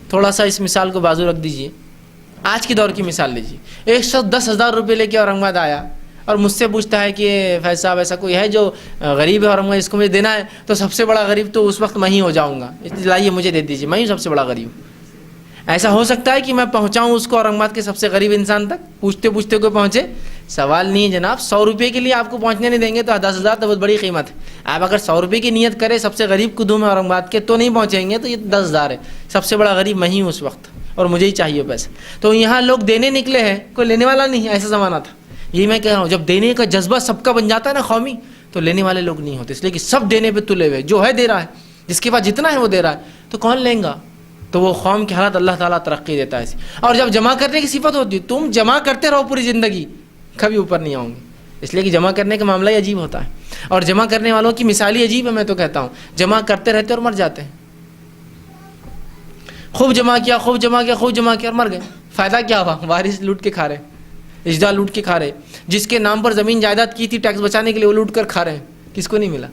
تھوڑا سا اس مثال کو بازو رکھ دیجئے، آج کی دور کی مثال لیجیے. ایک شخص 10,000 روپے لے کے اورنگ آباد آیا اور مجھ سے پوچھتا ہے کہ فیض صاحب ایسا کوئی ہے جو غریب ہے اورنگ آباد، اس کو مجھے دینا ہے، تو سب سے بڑا غریب تو اس وقت میں ہی ہو جاؤں گا، لائیے مجھے دے دیجیے، میں ہی سب سے بڑا غریب. ایسا ہو سکتا ہے کہ میں پہنچاؤں اس کو اورنگ آباد کے سب سے غریب انسان تک، پوچھتے پوچھتے کوئی پہنچے؟ سوال نہیں ہے جناب. 100 روپے کے لیے آپ کو پہنچنے نہیں دیں گے تو 10,000 تو بہت بڑی قیمت ہے. آپ اگر 100 روپے کی نیت کرے سب سے غریب کو دوں میں اورنگ آباد کے، تو نہیں پہنچیں گے، تو یہ 10,000 ہے. سب سے بڑا غریب میں ہی ہوں اس وقت اور مجھے ہی چاہیے پیسے. تو یہاں لوگ دینے نکلے ہیں، کوئی لینے والا نہیں ہے. ایسا زمانہ تھا. یہی میں کہہ رہا ہوں، جب دینے کا جذبہ سب کا بن جاتا ہے نا قومی، تو لینے والے لوگ نہیں ہوتے. اس لیے کہ سب دینے پہ تلے ہوئے، جو ہے دے رہا ہے، جس کے پاس جتنا ہے وہ دے رہا ہے، تو کون لیں گا؟ تو وہ قوم کی حالت اللہ تعالیٰ ترقی دیتا ہے. اور جب جمع کرنے کی صفت ہوتی ہے، تم جمع کرتے رہو پوری زندگی، کبھی اوپر نہیں آؤں گے. اس لیے کہ جمع کرنے کا معاملہ ہی عجیب ہوتا ہے، اور جمع کرنے والوں کی مثال ہی عجیب ہے. میں تو کہتا ہوں جمع کرتے رہتے اور مر جاتے ہیں. خوب جمع کیا، خوب جمع کیا، خوب جمع کیا اور مر گئے. فائدہ کیا ہوا؟ وارث لوٹ کے کھا رہے، اجداد لوٹ کے کھا رہے. جس کے نام پر زمین جائیداد کی تھی ٹیکس بچانے کے لیے، وہ لوٹ کر کھا رہے ہیں، کس کو نہیں ملا.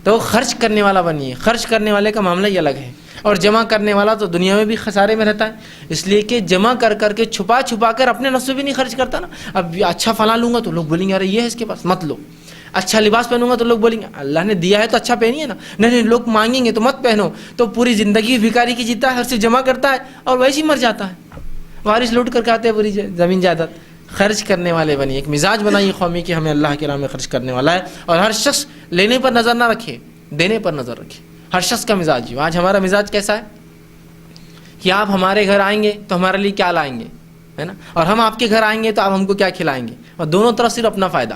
تو خرچ کرنے والا بنیے. خرچ کرنے والے کا معاملہ ہی الگ ہے، اور جمع کرنے والا تو دنیا میں بھی خسارے میں رہتا ہے. اس لیے کہ جمع کر کر کے چھپا چھپا کر اپنے نفس بھی نہیں خرچ کرتا نا. اب اچھا فلاں لوں گا تو لوگ بولیں گے ارے یہ ہے اس کے پاس، مت لو. اچھا لباس پہنوں گا تو لوگ بولیں گے اللہ نے دیا ہے تو اچھا پہنیے نا. نہیں لوگ مانگیں گے تو مت پہنو. تو پوری زندگی بھکاری کی جیتا ہے، ہر چیز جمع کرتا ہے اور ویسے ہی مر جاتا ہے. وارث لوٹ کر کھاتے ہیں پوری زمین جائیداد. خرچ کرنے والے بنیے. ایک مزاج بنائیے قومی کہ ہمیں اللہ کی راہ میں خرچ کرنے والا ہے. اور ہر شخص لینے پر نظر نہ رکھے، دینے پر نظر رکھے. ہر شخص کا مزاج. آج ہمارا مزاج کیسا ہے کہ آپ ہمارے گھر آئیں گے تو ہمارے لیے کیا لائیں گے، ہے نا، اور ہم آپ کے گھر آئیں گے تو آپ ہم کو کیا کھلائیں گے. اور دونوں طرف صرف اپنا فائدہ.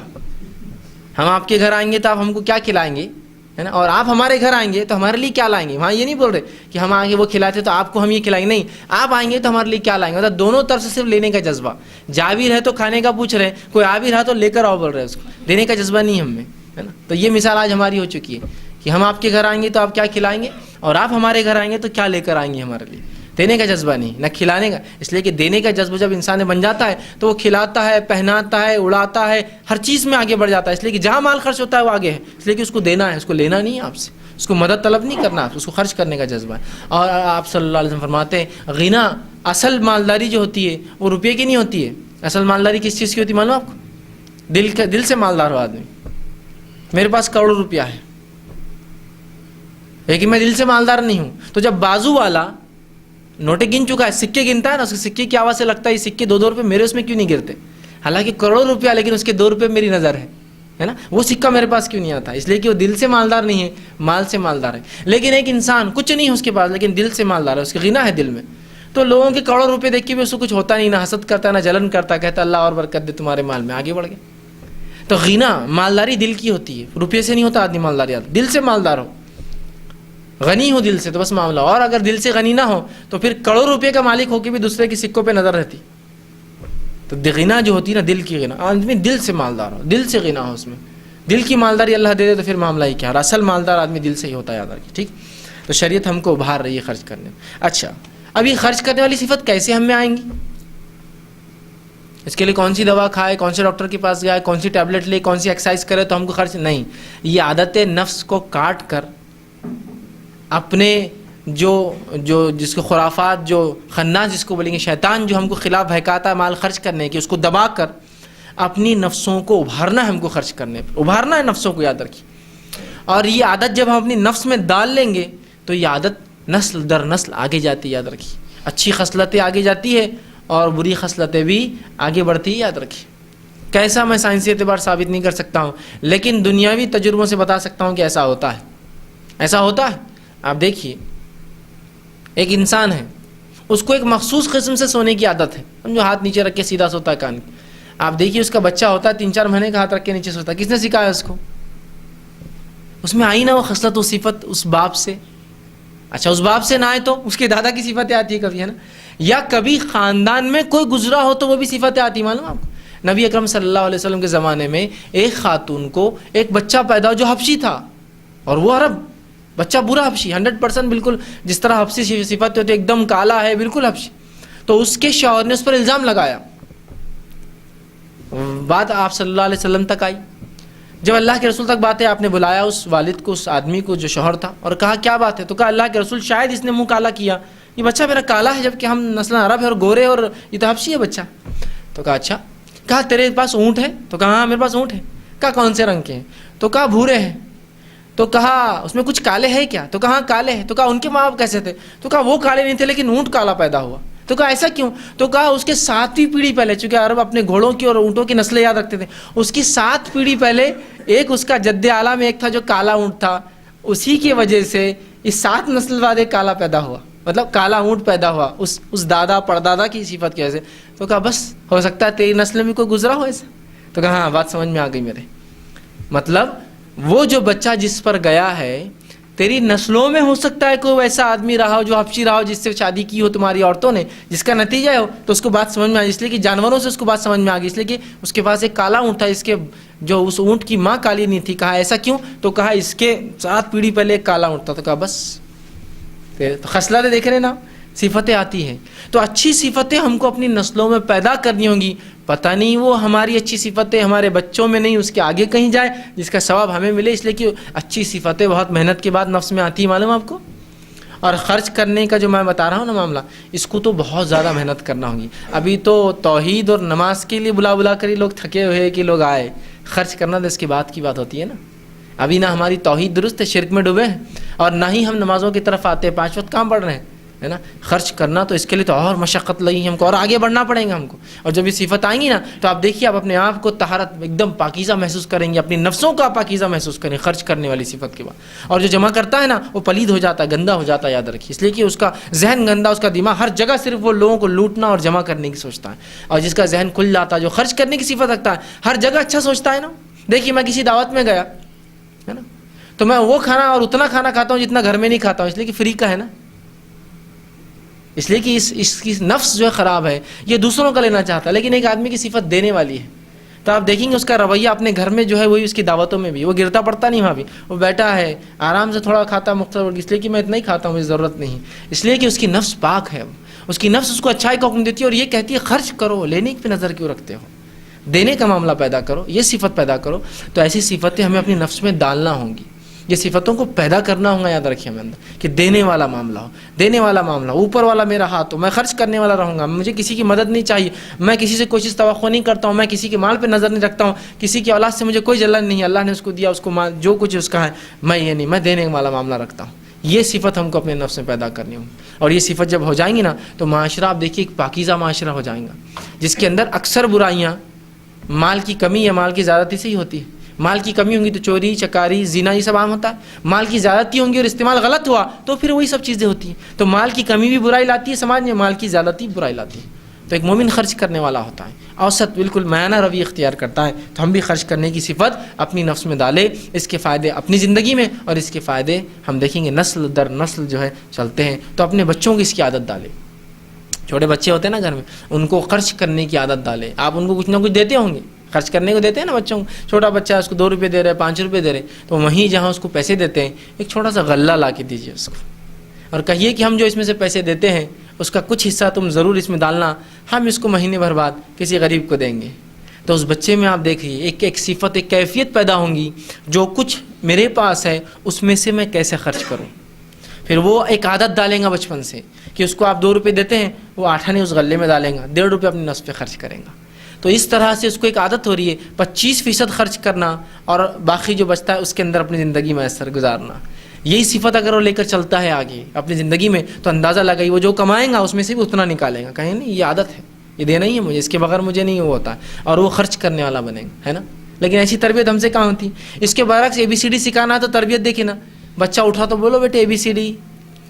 ہم آپ کے گھر آئیں گے تو آپ ہم کو کیا کھلائیں گے، ہے نا، اور آپ ہمارے گھر آئیں گے تو ہمارے لیے کیا لائیں گے. وہاں یہ نہیں بول رہے کہ ہم آئیں گے وہ کھلاتے تو آپ کو ہم یہ کھلائیں گے، نہیں، آپ آئیں گے تو ہمارے لیے کیا لائیں گے. مطلب دونوں طرف سے صرف لینے کا جذبہ. جا بھی رہے تو کھانے کا پوچھ رہے ہیں، کوئی آ بھی رہا تو لے کر آؤ بول رہے ہیں، اس کو دینے کا جذبہ نہیں ہم میں، ہے نا. تو یہ مثال آج ہماری ہو چکی ہے کہ ہم آپ کے گھر آئیں گے تو آپ کیا کھلائیں گے، اور آپ ہمارے گھر آئیں گے تو کیا لے کر آئیں گے ہمارے لیے. دینے کا جذبہ نہیں، نہ کھلانے کا. اس لیے کہ دینے کا جذبہ جب انسان بن جاتا ہے تو وہ کھلاتا ہے، پہناتا ہے، اڑاتا ہے، ہر چیز میں آگے بڑھ جاتا ہے. اس لیے کہ جہاں مال خرچ ہوتا ہے وہ آگے ہے. اس لیے کہ اس کو دینا ہے، اس کو لینا نہیں ہے آپ سے، اس کو مدد طلب نہیں کرنا، اس کو خرچ کرنے کا جذبہ ہے. اور آپ صلی اللہ علیہ وسلم فرماتے ہیں غنا، اصل مالداری جو ہوتی ہے وہ روپے کی نہیں ہوتی ہے. اصل مالداری کس چیز کی ہوتی ہے معلوم آپ کو؟ دل سے مالدار ہو آدمی. میرے پاس کروڑوں روپیہ ہے لیکن میں دل سے مالدار نہیں ہوں. تو جب بازو والا نوٹیں گن چکا ہے، سکے گنتا ہے نا، اس کے سکے کی آواز سے لگتا ہے یہ سکے 2 روپے میرے اس میں کیوں نہیں گرتے، حالانکہ کروڑوں روپیہ لیکن اس کے 2 روپے میری نظر ہے نا، وہ سکہ میرے پاس کیوں نہیں آتا. اس لیے کہ وہ دل سے مالدار نہیں ہے، مال سے مالدار ہے. لیکن ایک انسان کچھ نہیں ہے اس کے پاس لیکن دل سے مالدار ہے، اس کی غنا ہے دل میں. تو لوگوں کے کروڑوں روپے دیکھ کے بھی اس کو کچھ ہوتا نہیں، نہ حسد کرتا نہ جلن کرتا، کہتا اللہ اور برکت دے تمہارے مال میں، آگے بڑھ گئے. تو غنا مالداری دل کی ہوتی ہے، روپے سے نہیں ہوتا آدمی مالداری. دل سے مالدار ہو، غنی ہو دل سے تو بس معاملہ. اور اگر دل سے غنی نہ ہو تو پھر کروڑوں روپے کا مالک ہو کے بھی دوسرے کی سکوں پہ نظر رہتی. تو غنا جو ہوتی ہے نا، دل کی غنا، آدمی دل سے مالدار ہو، دل سے غنا ہو، اس میں دل کی مالداری اللہ دے دے تو پھر معاملہ ہی کیا. اور اصل مالدار آدمی دل سے ہی ہوتا ہے، یاد رکھیے. ٹھیک. تو شریعت ہم کو ابھار رہی ہے خرچ کرنے. اچھا، اب یہ خرچ کرنے والی صفت کیسے ہم میں آئیں گی؟ اس کے لیے کون سی دوا کھائے، کون سے ڈاکٹر کے پاس جائے، کون سی ٹیبلٹ لے، کون سی ایکسرسائز کرے تو ہم کو خرچ نہیں. یہ عادت نفس کو کاٹ کر اپنے جو جس کو خرافات، جو خناس جس کو بولیں گے، شیطان جو ہم کو خلاف بہکاتا ہے مال خرچ کرنے کی، اس کو دبا کر اپنی نفسوں کو ابھارنا ہے، ہم کو خرچ کرنے پر ابھارنا ہے نفسوں کو، یاد رکھیے. اور یہ عادت جب ہم اپنی نفس میں ڈال لیں گے تو یہ عادت نسل در نسل آگے جاتی ہے، یاد رکھیے. اچھی خصلتیں آگے جاتی ہے اور بری خصلتیں بھی آگے بڑھتی ہے، یاد رکھیے. کیسا میں سائنسی اعتبار ثابت نہیں کر سکتا ہوں، لیکن دنیاوی تجربوں سے بتا سکتا ہوں کہ ایسا ہوتا ہے. ایسا ہوتا ہے. آپ دیکھیے ایک انسان ہے، اس کو ایک مخصوص قسم سے سونے کی عادت ہے، جو ہاتھ نیچے رکھ کے سیدھا سوتا ہے کان. آپ دیکھیے اس کا بچہ ہوتا ہے 3-4 مہینے کا، ہاتھ رکھ کے نیچے سوتا ہے. کس نے سکھایا اس کو؟ اس میں آئی نا وہ خصلت و صفت اس باپ سے. اچھا اس باپ سے نہ آئے تو اس کے دادا کی صفتیں آتی ہے کبھی، ہے نا. یا کبھی خاندان میں کوئی گزرا ہو تو وہ بھی صفتیں آتی. معلوم آپ کو نبی اکرم صلی اللہ علیہ وسلم کے زمانے میں ایک خاتون کو ایک بچہ پیدا ہو جو حبشی تھا، اور وہ عرب، بچہ برا حبشی 100% بالکل جس طرح حبشی صفت ہوتی ہے، ایک دم کالا ہے بالکل حبشی. تو اس کے شوہر نے اس پر الزام لگایا. بات آپ صلی اللہ علیہ وسلم تک آئی. جب اللہ کے رسول تک بات ہے، آپ نے بلایا اس والد کو، اس آدمی کو جو شوہر تھا، اور کہا کیا بات ہے؟ تو کہا اللہ کے رسول شاید اس نے منہ کالا کیا، یہ بچہ میرا کالا ہے جبکہ ہم نسل عرب ہے اور گورے، اور یہ تو حبشی ہے بچہ. تو کہا اچھا. کہا تیرے پاس اونٹ ہے؟ تو کہا ہاں میرے پاس اونٹ ہے. کہا کون سے رنگ کے ہیں؟ تو کہا بھورے ہیں. تو کہا اس میں کچھ کالے ہیں کیا؟ تو کہا ہاں کالے ہیں. تو کہا ان کے ماں باپ کیسے تھے؟ تو کہا وہ کالے نہیں تھے لیکن اونٹ کالا پیدا ہوا. تو کہا ایسا کیوں؟ تو کہا اس کے 7ویں پیڑھی پہلے، چونکہ عرب اپنے گھوڑوں کی اور اونٹوں کی نسلیں یاد رکھتے تھے، اس کی 7 پیڑھی پہلے ایک اس کا جد اعلیٰ میں ایک تھا جو کالا اونٹ تھا، اسی کی وجہ سے اس 7 نسل بعد ایک کالا پیدا ہوا، مطلب کالا اونٹ پیدا ہوا اس دادا پردادا کی صفت کی وجہ سے. تو کہا بس ہو سکتا ہے تیری نسل میں کوئی گزرا ہو ایسا. تو کہا ہاں بات سمجھ میں آ گئی میرے. مطلب وہ جو بچہ جس پر گیا ہے، تیری نسلوں میں ہو سکتا ہے کوئی ویسا آدمی رہا ہو جو حبشی رہا ہو، جس سے شادی کی ہو تمہاری عورتوں نے، جس کا نتیجہ ہو تو اس کو بات سمجھ میں آئی. اس لیے کہ جانوروں سے اس کو بات سمجھ میں آ گئی، اس لیے کہ اس کے پاس ایک کالا اونٹ تھا، اس کے جو اس اونٹ کی ماں کالی نہیں تھی. کہا ایسا کیوں؟ تو کہا اس کے 7 پیڑھی پہلے ایک کالا اونٹ تھا. تو کہا بس خصلتیں دیکھ رہے نا، صفتیں آتی ہیں. تو اچھی صفتیں ہم کو اپنی نسلوں میں پیدا کرنی ہوں گی. پتہ نہیں وہ ہماری اچھی صفتیں ہمارے بچوں میں نہیں، اس کے آگے کہیں جائے جس کا ثواب ہمیں ملے. اس لیے کہ اچھی صفتیں بہت محنت کے بعد نفس میں آتی ہیں، معلوم آپ کو. اور خرچ کرنے کا جو میں بتا رہا ہوں نا معاملہ، اس کو تو بہت زیادہ محنت کرنا ہوگی. ابھی تو توحید اور نماز کے لیے بلا بلا کر ہی لوگ تھکے ہوئے کہ لوگ آئے. خرچ کرنا تو اس کے بعد کی بات ہوتی ہے نا. ابھی نہ ہماری توحید درست ہے، شرک میں ڈوبے ہیں، اور نہ ہی ہم نمازوں کی طرف آتے ہیں، 5 وقت کام پڑھ رہے ہیں، ہے نا. خرچ کرنا تو اس کے لیے تو اور مشقت لگی ہم کو، اور آگے بڑھنا پڑیں گا ہم کو. اور جب یہ صفت آئیں گی نا تو آپ دیکھیے آپ اپنے آپ کو طہارت ایک دم پاکیزہ محسوس کریں گے، اپنی نفسوں کا پاکیزہ محسوس کریں خرچ کرنے والی صفت کے بعد. اور جو جمع کرتا ہے نا وہ پلید ہو جاتا ہے، گندا ہو جاتا ہے، یاد رکھیے. اس لیے کہ اس کا ذہن گندا، اس کا دماغ ہر جگہ صرف وہ لوگوں کو لوٹنا اور جمع کرنے کی سوچتا ہے. اور جس کا ذہن کھل جاتا ہے، جو خرچ کرنے کی صفت رکھتا ہے، ہر جگہ اچھا سوچتا ہے نا. دیکھیے میں کسی دعوت میں گیا ہے نا، تو میں وہ کھانا اور اتنا کھانا کھاتا ہوں جتنا گھر میں نہیں کھاتا ہوں، اس لیے کہ فری کا ہے نا. اس لیے کہ اس کی نفس جو ہے خراب ہے، یہ دوسروں کا لینا چاہتا ہے. لیکن ایک آدمی کی صفت دینے والی ہے، تو آپ دیکھیں گے اس کا رویہ اپنے گھر میں جو ہے وہی اس کی دعوتوں میں بھی. وہ گرتا پڑتا نہیں وہاں بھی، وہ بیٹھا ہے آرام سے تھوڑا کھاتا مختلف، اس لیے کہ میں اتنا ہی کھاتا ہوں، مجھے ضرورت نہیں. اس لیے کہ اس کی نفس پاک ہے، اس کی نفس اس کو اچھائی کا حکم دیتی ہے، اور یہ کہتی ہے خرچ کرو، لینے پہ نظر کیوں رکھتے ہو، دینے کا معاملہ پیدا کرو، یہ صفت پیدا کرو. تو ایسی صفتیں ہمیں اپنی نفس میں ڈالنا ہوں گی، یہ صفتوں کو پیدا کرنا ہوگا. یاد رکھیے ہمیں اندر کہ دینے والا معاملہ ہو، دینے والا معاملہ، اوپر والا میرا ہاتھ ہو، میں خرچ کرنے والا رہوں گا، مجھے کسی کی مدد نہیں چاہیے، میں کسی سے کوئی چیز توقع نہیں کرتا ہوں، میں کسی کے مال پہ نظر نہیں رکھتا ہوں، کسی کی اولاد سے مجھے کوئی جلن نہیں ہے، اللہ نے اس کو دیا، اس کو مال جو کچھ اس کا ہے میں یہ نہیں، میں دینے والا معاملہ رکھتا ہوں. یہ صفت ہم کو اپنے نفس میں پیدا کرنی ہوگی. اور یہ صفت جب ہو جائیں گی نا تو معاشرہ آپ دیکھیے ایک پاکیزہ معاشرہ ہو جائیں گا، جس کے اندر اکثر برائیاں مال کی کمی یا مال کی زیادتی سے ہی ہوتی ہے. مال کی کمی ہوں گی تو چوری چکاری زنا یہ سب عام ہوتا ہے. مال کی زیادتی ہوں گی اور استعمال غلط ہوا تو پھر وہی سب چیزیں ہوتی ہیں. تو مال کی کمی بھی برائی لاتی ہے سماج میں، مال کی زیادتی برائی لاتی ہے. تو ایک مومن خرچ کرنے والا ہوتا ہے، اوسط بالکل میانہ روی اختیار کرتا ہے. تو ہم بھی خرچ کرنے کی صفت اپنی نفس میں ڈالیں، اس کے فائدے اپنی زندگی میں اور اس کے فائدے ہم دیکھیں گے نسل در نسل جو ہے چلتے ہیں. تو اپنے بچوں کی اس کی عادت ڈالیں. چھوٹے بچے ہوتے ہیں نا گھر میں، ان کو خرچ کرنے کی عادت ڈالیں. آپ ان کو کچھ نہ کچھ دیتے ہوں گے، خرچ کرنے کو دیتے ہیں نا بچوں کو. چھوٹا بچہ ہے، اس کو 2 روپے دے رہے ہیں، 5 روپے دے رہے ہیں، تو وہیں جہاں اس کو پیسے دیتے ہیں ایک چھوٹا سا غلہ لا کے دیجیے اس کو، اور کہیے کہ ہم جو اس میں سے پیسے دیتے ہیں اس کا کچھ حصہ تم ضرور اس میں ڈالنا، ہم اس کو مہینے بھر بعد کسی غریب کو دیں گے. تو اس بچے میں آپ دیکھیے ایک صفت، ایک کیفیت پیدا ہوں گی، جو کچھ میرے پاس ہے اس میں سے میں کیسے خرچ کروں. پھر وہ ایک عادت ڈالیں گا بچپن سے کہ اس کو آپ 2 روپے دیتے ہیں، وہ 8 آنے اس غلے میں ڈالیں گا، 1.5 روپے اپنے نفس پہ خرچ کریں گا. تو اس طرح سے اس کو ایک عادت ہو رہی ہے 25% خرچ کرنا اور باقی جو بچتا ہے اس کے اندر اپنی زندگی میں اثر گزارنا. یہی صفت اگر وہ لے کر چلتا ہے آگے اپنی زندگی میں تو اندازہ لگائی وہ جو کمائیں گا اس میں سے بھی اتنا نکالیں گا. کہیں نہیں یہ عادت ہے، یہ دینا ہی ہے مجھے، اس کے بغیر مجھے نہیں وہ ہوتا، اور وہ خرچ کرنے والا بنے گا، ہے نا. لیکن ایسی تربیت ہم سے کہاں ہوتی. اس کے برعکس ABCD سکھانا تو تربیت دیکھیں نا، بچہ اٹھا تو بولو بیٹے ABCD،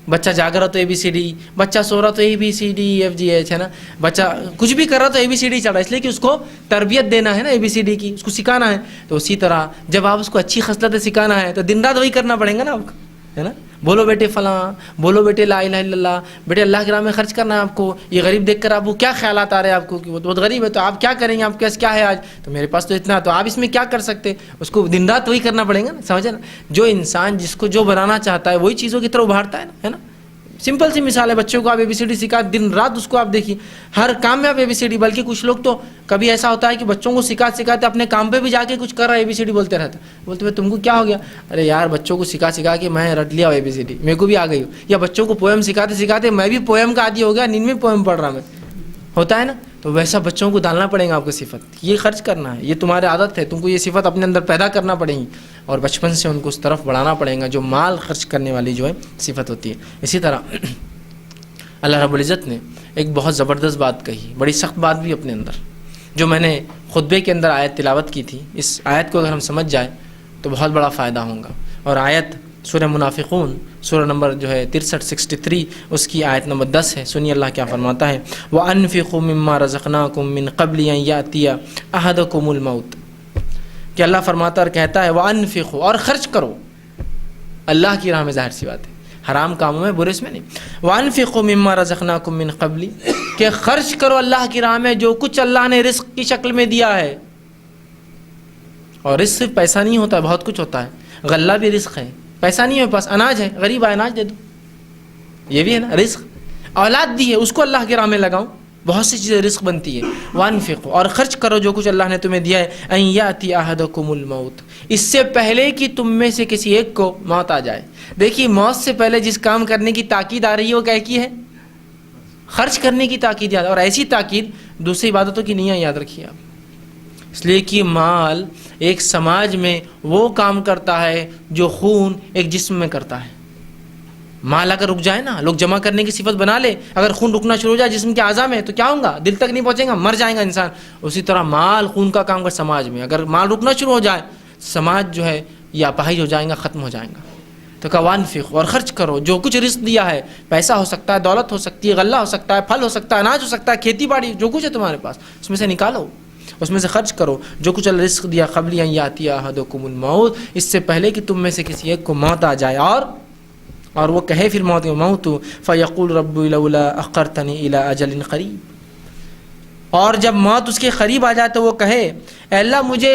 بچہ جاگ رہا تو ABCD، بچہ سو رہا تو ABCDEFGH، ہے نا. بچہ کچھ بھی کر رہا تو ABCD چڑھ رہا، اس لیے کہ اس کو تربیت دینا ہے نا ABCD کی، اس کو سکھانا ہے. تو اسی طرح جب آپ اس کو اچھی خصلتیں سکھانا ہے تو دن رات وہی کرنا پڑیں گا نا آپ کو، ہے نا. بولو بیٹے فلاں، بولو بیٹے لا الہ الا اللہ، بیٹے اللہ کے راہ میں خرچ کرنا ہے آپ کو. یہ غریب دیکھ کر آپ کو کیا خیالات آ رہے ہیں آپ کو کہ وہ تو بہت غریب ہے، تو آپ کیا کریں گے، آپ کے پاس کیا ہے آج، تو میرے پاس تو اتنا، تو آپ اس میں کیا کر سکتے. اس کو دن رات وہی کرنا پڑے گا نا، سمجھے نا. جو انسان جس کو جو بنانا چاہتا ہے وہی چیزوں کی طرف ابھارتا ہے نا. سمپل سی مثال ہے، بچوں کو آپ ABCD سکھا، دن رات اس کو آپ دیکھیے ہر کام میں آپ ABCD. بلکہ کچھ لوگ تو کبھی ایسا ہوتا ہے کہ بچوں کو سکھاتے اپنے کام پہ بھی جا کے کچھ کر رہا ہے ABCD بولتے رہتا، بولتے تم کو کیا ہو گیا. ارے یار بچوں کو سکھا کے میں رٹ لیا ABCD، میرے کو بھی آ گئی ہو. یا بچوں کو پوئم سکھاتے میں بھی پوئم کا عادی ہو گیا، نیند میں پوئم پڑھ رہا میں، ہوتا ہے نا. تو ویسا بچوں کو ڈالنا پڑے گا آپ کو صفت، یہ خرچ کرنا ہے، یہ تمہاری عادت ہے، تم کو یہ صفت اپنے اندر پیدا کرنا پڑے گی اور بچپن سے ان کو اس طرف بڑھانا پڑے گا جو مال خرچ کرنے والی جو ہے صفت ہوتی ہے. اسی طرح اللہ رب العزت نے ایک بہت زبردست بات کہی، بڑی سخت بات بھی اپنے اندر، جو میں نے خطبے کے اندر آیت تلاوت کی تھی. اس آیت کو اگر ہم سمجھ جائیں تو بہت بڑا فائدہ ہوگا. اور آیت سورہ منافقون سورہ نمبر جو ہے 63 اس کی آیت نمبر 10 ہے. سنیے اللہ کیا فرماتا ہے، وَأَنفِقُوا مِمَّا رَزَقْنَاكُم مِّن قَبْلِ أَن يَأْتِيَ أَحَدَكُمُ الْمَوْتُ. کہ اللہ فرماتا اور کہتا ہے وَأَنفِقُوا، اور خرچ کرو اللہ کی راہ میں. ظاہر سی بات ہے حرام کاموں میں، برے اس میں نہیں. وَأَنفِقُوا مِمَّا رَزَقْنَاكُم مِّن قَبْلِ، کہ خرچ کرو اللہ کی راہ میں جو کچھ اللہ نے رزق کی شکل میں دیا ہے. اور رزق صرف پیسہ نہیں ہوتا ہے، بہت کچھ ہوتا ہے. غلہ بھی رزق ہے، پیسہ نہیں ہے پاس، اناج ہے، غریب ہے اناج دے دو، یہ بھی ہے نا رزق. اولاد دی ہے اس کو اللہ کی راہ میں لگاؤ، بہت سی چیزیں رزق بنتی ہے. وَأَنفِقُوا، اور خرچ کرو جو کچھ اللہ نے تمہیں دیا ہے. أَن يَأْتِيَ أَحَدَكُمُ الْمَوْتُ، اس سے پہلے کہ تم میں سے کسی ایک کو موت آ جائے. دیکھیے موت سے پہلے جس کام کرنے کی تاکید آ رہی ہے وہ کیا کی ہے؟ خرچ کرنے کی تاکید یاد. اور ایسی تاکید دوسری عبادتوں کی نہیں ہے، یاد رکھیے آپ. اس لیے کہ مال ایک سماج میں وہ کام کرتا ہے جو خون ایک جسم میں کرتا ہے. مال اگر رک جائے نا، لوگ جمع کرنے کی صفت بنا لے، اگر خون رکنا شروع ہو جائے جسم کے اعضاء میں تو کیا ہوگا؟ دل تک نہیں پہنچے گا، مر جائے گا انسان. اسی طرح مال خون کا کام کر سماج میں، اگر مال رکنا شروع ہو جائے سماج جو ہے یہ اپاہج ہو جائے گا، ختم ہو جائے گا. تو کہ وانفق، اور خرچ کرو جو کچھ رزق دیا ہے. پیسہ ہو سکتا ہے، دولت ہو سکتی ہے، غلہ ہو سکتا ہے، پھل ہو سکتا ہے، اناج ہو سکتا ہے، کھیتی باڑی، جو کچھ ہے تمہارے پاس اس میں سے نکالو، اس میں سے خرچ کرو جو کچھ اللہ رزق دیا. قبل ان یاتی احدکم الموت، اس سے پہلے کہ تم میں سے کسی ایک کو موت آ جائے. اور وہ کہے پھر موت فیقول رب لولا اخرتنی الی اجل قریب، اور جب موت اس کے قریب آ جائے تو وہ کہے اے اللہ مجھے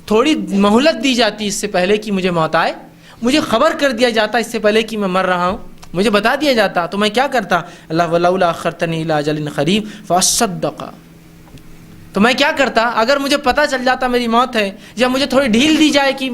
تھوڑی مہلت دی جاتی اس سے پہلے کہ مجھے موت آئے، مجھے خبر کر دیا جاتا اس سے پہلے کہ میں مر رہا ہوں، مجھے بتا دیا جاتا تو میں کیا کرتا. اللہ ولولا اخرتنی الی اجل قریب فاصدق، تو میں کیا کرتا اگر مجھے پتہ چل جاتا میری موت ہے، یا مجھے تھوڑی ڈھیل دی جائے کہ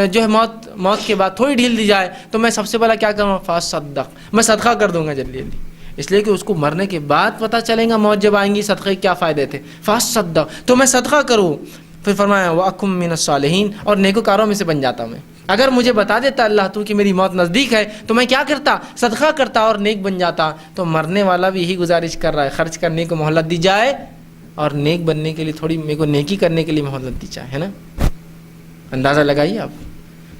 جو ہے موت کے بعد تھوڑی ڈھیل دی جائے تو میں سب سے پہلا کیا کروں؟ فاصدق، میں صدقہ کر دوں گا جلدی جلدی. اس لیے کہ اس کو مرنے کے بعد پتہ چلے گا موت جب آئیں گی صدقے کیا فائدے تھے. فاصدق، تو میں صدقہ کروں. پھر فرمایا وَأَكُن مِّنَ الصَّالِحِينَ، اور نیکوکاروں میں سے بن جاتا میں. اگر مجھے بتا دیتا اللہ تو کہ میری موت نزدیک ہے تو میں کیا کرتا؟ صدقہ کرتا اور نیک بن جاتا. تو مرنے والا بھی یہی گزارش کر رہا ہے، خرچ کرنے کو مہلت دی جائے اور نیک بننے کے لیے تھوڑی میرے کو نیکی کرنے کے لیے مہلت دی جائے، ہے نا. اندازہ لگائیے آپ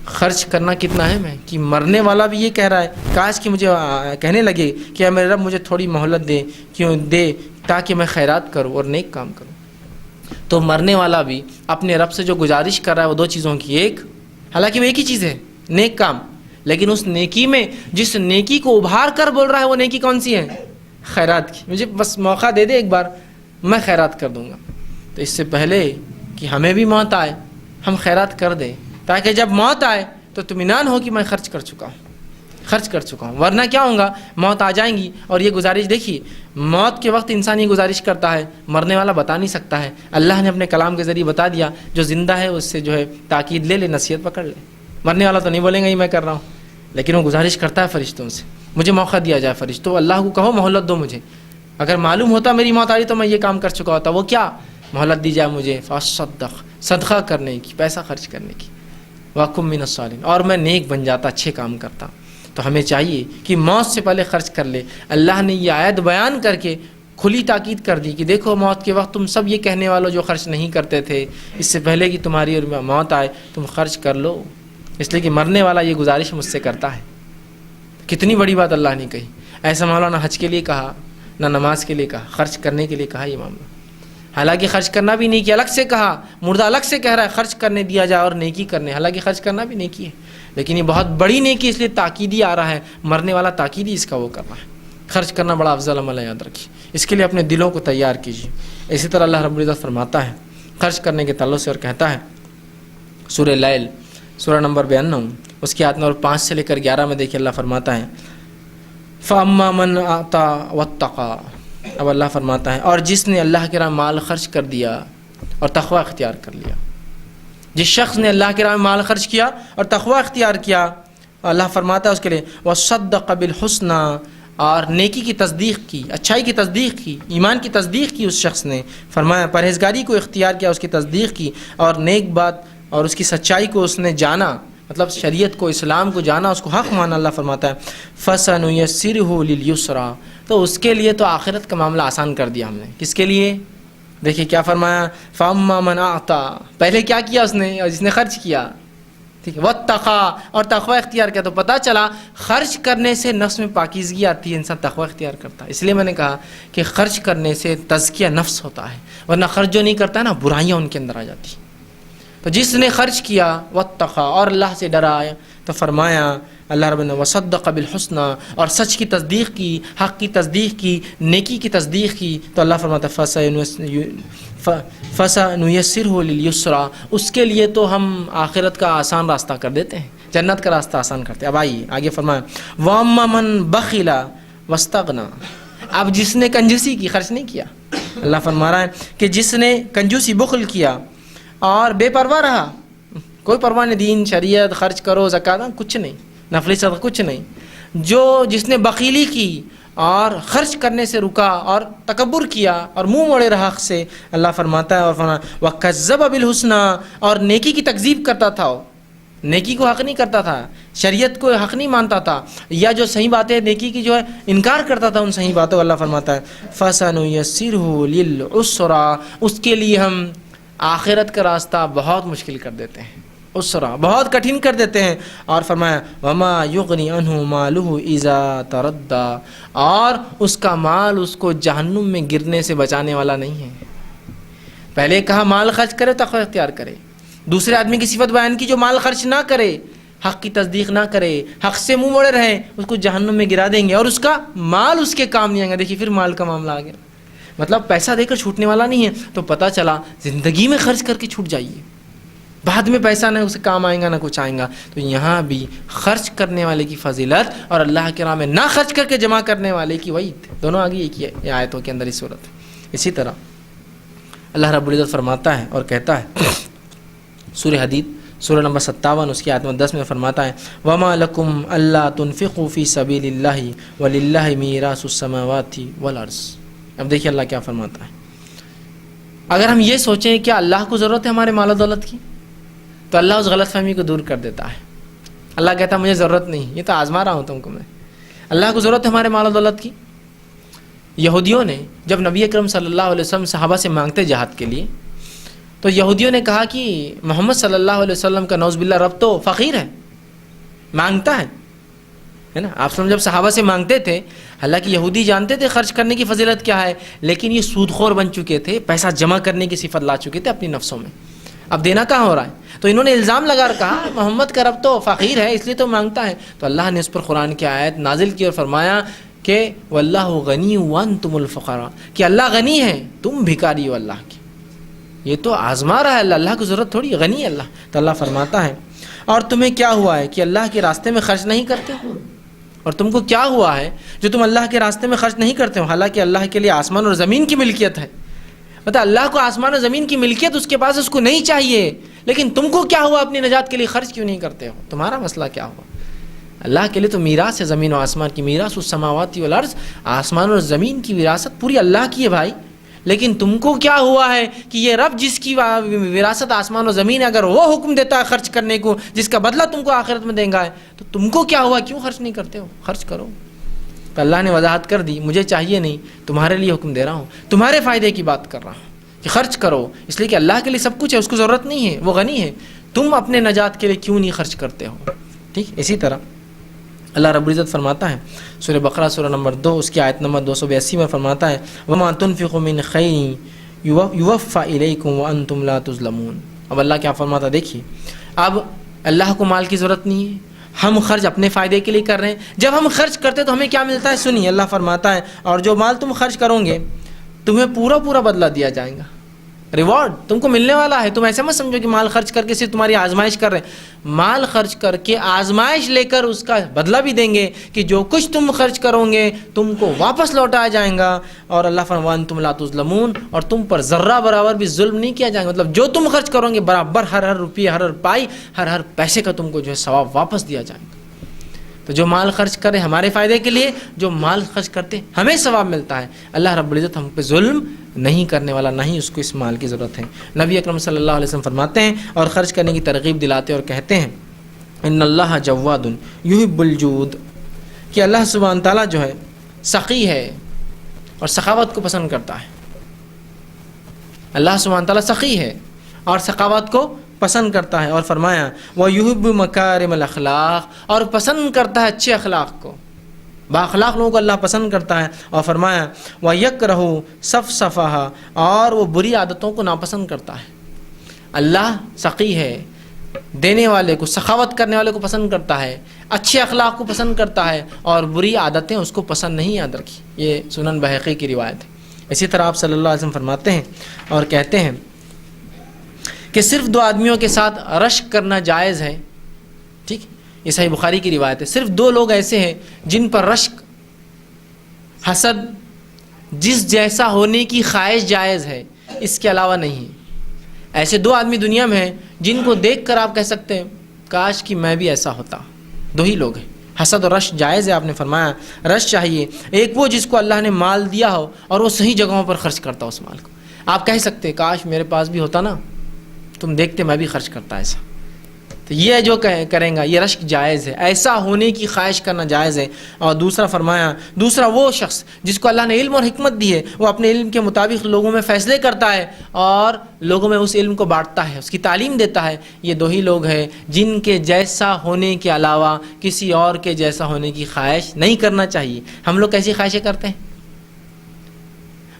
خرچ کرنا کتنا ہے میں، کہ مرنے والا بھی یہ کہہ رہا ہے کاش کہ مجھے کہنے لگے کہ میرے رب مجھے تھوڑی مہلت دے، کیوں دے، تاکہ میں خیرات کروں اور نیک کام کروں. تو مرنے والا بھی اپنے رب سے جو گزارش کر رہا ہے وہ دو چیزوں کی، ایک حالانکہ وہ ایک ہی چیز ہے نیک کام، لیکن اس نیکی میں جس نیکی کو ابھار کر بول رہا ہے وہ نیکی کون سی ہے؟ خیرات کی. مجھے بس موقع دے دے ایک بار میں خیرات کر دوں گا. تو اس سے پہلے کہ ہمیں بھی موت آئے ہم خیرات کر دیں تاکہ جب موت آئے تو اطمینان ہو کہ میں خرچ کر چکا ہوں. ورنہ کیا ہوگا؟ موت آ جائیں گی اور یہ گزارش دیکھیے موت کے وقت انسان یہ گزارش کرتا ہے، مرنے والا بتا نہیں سکتا ہے. اللہ نے اپنے کلام کے ذریعے بتا دیا، جو زندہ ہے اس سے جو ہے تاکید لے لے، نصیحت پکڑ لے. مرنے والا تو نہیں بولیں گا ہی میں کر رہا ہوں، لیکن وہ گزارش کرتا ہے فرشتوں سے مجھے موقع دیا جائے، فرشتوں اللہ کو کہو مہلت دو مجھے، اگر معلوم ہوتا میری موت آ رہی تو میں یہ کام کر چکا ہوتا، وہ کیا مہلت دی جائے مجھے، فاصدق صدقہ کرنے کی، پیسہ خرچ کرنے کی، واکم من الصالحین، اور میں نیک بن جاتا، اچھے کام کرتا۔ تو ہمیں چاہیے کہ موت سے پہلے خرچ کر لے۔ اللہ نے یہ آیت بیان کر کے کھلی تاکید کر دی کہ دیکھو موت کے وقت تم سب یہ کہنے والوں جو خرچ نہیں کرتے تھے، اس سے پہلے کہ تمہاری موت آئے تم خرچ کر لو، اس لیے کہ مرنے والا یہ گزارش مجھ سے کرتا ہے۔ کتنی بڑی بات اللہ نے کہی، ایسا معاملہ نہ حج کے لیے کہا نہ نماز کے لیے کہا، خرچ کرنے کے لیے کہا یہ معاملہ۔ حالانکہ خرچ کرنا بھی نیکی، الگ سے کہا، مردہ الگ سے کہہ رہا ہے خرچ کرنے دیا جائے اور نیکی کرنے، حالانکہ خرچ کرنا بھی نیکی ہے، لیکن یہ بہت بڑی نیکی اس لیے تاکیدی آ رہا ہے، مرنے والا تاکیدی اس کا وہ کر رہا ہے۔ خرچ کرنا بڑا افضل عمل ہے، یاد رکھیے، اس کے لیے اپنے دلوں کو تیار کیجیے۔ اسی طرح اللہ رب العزت فرماتا ہے خرچ کرنے کے تعلق سے اور کہتا ہے سورہ لیل سورہ نمبر 92 اس کی آیت نمبر 5 سے لے کر 11 میں دیکھیے اللہ فرماتا ہے فَأَمَّا مَنْ أَعْطَى وَاتَّقَى، اب اللہ فرماتا ہے اور جس نے اللہ کے راہ مال خرچ کر دیا اور تقوی اختیار کر لیا، جس شخص نے اللہ کے راہ میں مال خرچ کیا اور تقوی اختیار کیا، اللہ فرماتا ہے اس کے لیے وَصَدَّقَ بِالْحُسْنَى، اور نیکی کی تصدیق کی، اچھائی کی تصدیق کی، ایمان کی تصدیق کی، اس شخص نے فرمایا پرہیزگاری کو اختیار کیا، اس کی تصدیق کی اور نیک بات اور اس کی سچائی کو اس نے جانا، مطلب شریعت کو، اسلام کو جانا، اس کو حق مانا، اللہ فرماتا ہے فَسَنُيَسِّرُهُ لِلْيُسْرَى، تو اس کے لیے تو آخرت کا معاملہ آسان کر دیا ہم نے۔ کس کے لیے؟ دیکھیے کیا فرمایا فَأَمَّا مَنْ أَعْطَى، پہلے کیا کیا اس نے، اور جس نے خرچ کیا، ٹھیک ہے، وَاتَّقَى، اور تقوی اختیار کیا، تو پتہ چلا خرچ کرنے سے نفس میں پاکیزگی آتی ہے، انسان تقوی اختیار کرتا ہے۔ اس لیے میں نے کہا کہ خرچ کرنے سے تزکیہ نفس ہوتا ہے، ورنہ خرچ جو نہیں کرتا ہے نا، برائیاں ان کے اندر آ جاتی ہیں۔ تو جس نے خرچ کیا وَاتَّقَى، اور اللہ سے ڈرا، تو فرمایا اللہ رب نے وَصَدَّقَ بِالْحُسْنَى، اور سچ کی تصدیق کی، حق کی تصدیق کی، نیکی کی تصدیق کی، تو اللہ فرماتا فَسَنُيَسِّرُهُ لِلْيُسْرَى، اس کے لیے تو ہم آخرت کا آسان راستہ کر دیتے ہیں، جنت کا راستہ آسان کرتے ہیں۔ اب آئیے آگے فرمایا وَأَمَّا مَنْ بَخِلَ وَاسْتَغْنَى، اب جس نے کنجوسی کی، خرچ نہیں کیا، اللہ فرما رہا ہے کہ جس نے کنجوسی، بخل کیا اور بے پرواہ رہا، کوئی پرواہ نہیں، دین شریعت، خرچ کرو، زکات، کچھ نہیں، نفلی صدقہ کچھ نہیں، جس نے بخیلی کی اور خرچ کرنے سے رکا اور تکبر کیا اور منہ موڑے رہا حق سے، اللہ فرماتا ہے وَكَذَّبَ بِالْحُسْنَى، اور نیکی کی تکذیب کرتا تھا، نیکی کو حق نہیں کرتا تھا، شریعت کو حق نہیں مانتا تھا، یا جو صحیح باتیں نیکی کی جو ہے انکار کرتا تھا ان صحیح باتوں، اللہ فرماتا ہے فَسَنُيَسِّرُهُ لِلْعُسْرَى، اس کے لیے ہم آخرت کا راستہ بہت مشکل کر دیتے ہیں، اسرا بہت کٹھن کر دیتے ہیں، اور فرمایا وَمَا يُغْنِي عَنْهُ مَالُهُ إِذَا تَرَدَّى، اور اس کا مال اس کو جہنم میں گرنے سے بچانے والا نہیں ہے۔ پہلے کہا مال خرچ کرے، تقوی اختیار کرے، دوسرے آدمی کی صفت بیان کی جو مال خرچ نہ کرے، حق کی تصدیق نہ کرے، حق سے منہ موڑے رہے، اس کو جہنم میں گرا دیں گے اور اس کا مال اس کے کام نہیں آئے گا۔ دیکھیے پھر مال کا معاملہ آ گیا، مطلب پیسہ دے کر چھوٹنے والا نہیں ہے، تو پتہ چلا زندگی میں خرچ کر کے چھوٹ جائیے، بعد میں پیسہ نہ اسے کام آئے گا نہ کچھ آئے گا۔ تو یہاں بھی خرچ کرنے والے کی فضیلت اور اللہ کے راہ میں نہ خرچ کر کے جمع کرنے والے کی وعید، دونوں آگے ایک ہی ہے یہ آیتوں کے اندر اس صورت۔ اسی طرح اللہ رب العزت فرماتا ہے اور کہتا ہے سورہ حدید سورہ نمبر 57 اس کی آیت نمبر 10 میں فرماتا ہے وَمَا لَكُمْ أَلَّا تُنْفِقُوا فِي سَبِيلِ اللَّهِ وَلِلَّهِ مِيرَاثُ السَّمَاوَاتِ وَالْأَرْضِ۔ اب دیکھیے اللہ کیا فرماتا ہے، اگر ہم یہ سوچیں کہ اللہ کو ضرورت ہے ہمارے مال و دولت کی، تو اللہ اس غلط فہمی کو دور کر دیتا ہے۔ اللہ کہتا ہے مجھے ضرورت نہیں، یہ تو آزما رہا ہوں تم کو میں، اللہ کو ضرورت ہے ہمارے مال و دولت کی۔ یہودیوں نے جب نبی اکرم صلی اللہ علیہ وسلم صحابہ سے مانگتے جہاد کے لیے، تو یہودیوں نے کہا کہ محمد صلی اللہ علیہ وسلم کا نعوذ باللہ رب تو فقیر ہے، مانگتا ہے نا۔ آپ جب صحابہ سے مانگتے تھے، حالانکہ یہودی جانتے تھے خرچ کرنے کی فضیلت کیا ہے، لیکن یہ سود خور بن چکے تھے، پیسہ جمع کرنے کی صفت لا چکے تھے اپنی نفسوں میں، اب دینا کہاں ہو رہا ہے، تو انہوں نے الزام لگا کر کہا محمد کا رب تو فقیر ہے اس لیے تو مانگتا ہے۔ تو اللہ نے اس پر قرآن کی آیت نازل کی اور فرمایا کہ واللہ غنی وانتم الفقراء، کہ اللہ غنی ہے تم بھکاری ہو اللہ کی۔ یہ تو آزما رہا ہے اللہ، اللہ کو ضرورت تھوڑی، غنی ہے اللہ۔ تو اللہ فرماتا ہے اور تمہیں کیا ہوا ہے کہ اللہ کے راستے میں خرچ نہیں کرتے ہو، اور تم کو کیا ہوا ہے جو تم اللہ کے راستے میں خرچ نہیں کرتے ہو، حالانکہ اللہ کے لیے آسمان اور زمین کی ملکیت ہے۔ مطلب اللہ کو آسمان اور زمین کی ملکیت اس کے پاس، اس کو نہیں چاہیے، لیکن تم کو کیا ہوا اپنی نجات کے لیے خرچ کیوں نہیں کرتے ہو، تمہارا مسئلہ کیا ہوا؟ اللہ کے لیے تو میراث ہے زمین و آسمان کی، میراث السماوات والارض، آسمان اور زمین کی وراثت پوری اللہ کی ہے بھائی. لیکن تم کو کیا ہوا ہے کہ یہ رب جس کی وراثت آسمان و زمین ہے، اگر وہ حکم دیتا ہے خرچ کرنے کو، جس کا بدلہ تم کو آخرت میں دیں گا ہے، تو تم کو کیا ہوا، کیوں خرچ نہیں کرتے ہو؟ خرچ کرو. تو اللہ نے وضاحت کر دی، مجھے چاہیے نہیں، تمہارے لیے حکم دے رہا ہوں، تمہارے فائدے کی بات کر رہا ہوں کہ خرچ کرو، اس لیے کہ اللہ کے لیے سب کچھ ہے، اس کو ضرورت نہیں ہے، وہ غنی ہے. تم اپنے نجات کے لیے کیوں نہیں خرچ کرتے ہو؟ ٹھیک. اسی طرح اللہ رب العزت فرماتا ہے سورہ بقرہ سورہ نمبر 2 اس کی آیت نمبر 282 میں فرماتا ہے وَمَا تُنْفِقُوا مِنْ خَيْرٍ يُوَفَّ إِلَيْكُمْ وَأَنْتُمْ لَا تُظْلَمُونَ. اب اللہ کیا فرماتا، دیکھیے اب اللہ کو مال کی ضرورت نہیں ہے، ہم خرچ اپنے فائدے کے لیے کر رہے ہیں. جب ہم خرچ کرتے ہیں تو ہمیں کیا ملتا ہے؟ سنیے، اللہ فرماتا ہے اور جو مال تم خرچ کرو گے تمہیں پورا پورا بدلہ دیا جائے گا، ریوارڈ تم کو ملنے والا ہے. تم ایسے مت سمجھو کہ مال خرچ کر کے صرف تمہاری آزمائش کر رہے ہیں، مال خرچ کر کے آزمائش لے کر اس کا بدلہ بھی دیں گے کہ جو کچھ تم خرچ کرو گے تم کو واپس لوٹایا جائے گا. اور اللہ فرمان تم لا تظلمون، اور تم پر ذرہ برابر بھی ظلم نہیں کیا جائے گا. مطلب جو تم خرچ کرو گے برابر ہر روپیے، ہر پائی، ہر پیسے کا تم کو جو ہے ثواب واپس دیا جائے گا. تو جو مال خرچ کرے ہمارے فائدے کے لیے، جو مال خرچ کرتے ہمیں ثواب ملتا ہے. اللہ رب العزت ہم پہ ظلم نہیں کرنے والا، نہیں اس کو اس مال کی ضرورت ہے. نبی اکرم صلی اللہ علیہ وسلم فرماتے ہیں اور خرچ کرنے کی ترغیب دلاتے اور کہتے ہیں ان اللہ جواد یحب الجود، کہ اللہ سبحانہ تعالیٰ جو ہے سخی ہے اور سخاوت کو پسند کرتا ہے. اللہ سبحانہ تعالیٰ سخی ہے اور سخاوت کو پسند کرتا ہے. اور فرمایا وَيُحِبُّ مَكَارِمَ الْأَخْلَاقِ، اور پسند کرتا ہے اچھے اخلاق کو، بااخلاق لوگوں کو اللہ پسند کرتا ہے. اور فرمایا وَيَكْرَهُ صَفْصَفَهَا، اور وہ بری عادتوں کو ناپسند کرتا ہے. اللہ سخی ہے، دینے والے کو، سخاوت کرنے والے کو پسند کرتا ہے، اچھے اخلاق کو پسند کرتا ہے، اور بری عادتیں اس کو پسند نہیں. یاد رکھی، یہ سنن بہقی کی روایت ہے. اسی طرح آپ صلی اللہ علیہ وسلم فرماتے ہیں اور کہتے ہیں کہ صرف 2 آدمیوں کے ساتھ رشک کرنا جائز ہے. ٹھیک، یہ صحیح بخاری کی روایت ہے. صرف 2 لوگ ایسے ہیں جن پر رشک، حسد، جس جیسا ہونے کی خواہش جائز ہے، اس کے علاوہ نہیں. ایسے 2 آدمی دنیا میں ہیں جن کو دیکھ کر آپ کہہ سکتے ہیں کاش کہ میں بھی ایسا ہوتا. 2 ہی لوگ ہیں. حسد اور رشک جائز ہے. آپ نے فرمایا رشک چاہیے ایک وہ جس کو اللہ نے مال دیا ہو اور وہ صحیح جگہوں پر خرچ کرتا ہو اس مال کو. آپ کہہ سکتے کاش میرے پاس بھی ہوتا نا، تم دیکھتے میں بھی خرچ کرتا ایسا. تو یہ جو کریں گا یہ رشک جائز ہے، ایسا ہونے کی خواہش کرنا جائز ہے. اور دوسرا فرمایا دوسرا وہ شخص جس کو اللہ نے علم اور حکمت دی ہے، وہ اپنے علم کے مطابق لوگوں میں فیصلے کرتا ہے اور لوگوں میں اس علم کو بانٹتا ہے، اس کی تعلیم دیتا ہے. یہ 2 ہی لوگ ہیں جن کے جیسا ہونے کے علاوہ کسی اور کے جیسا ہونے کی خواہش نہیں کرنا چاہیے. ہم لوگ کیسی خواہشیں کرتے ہیں؟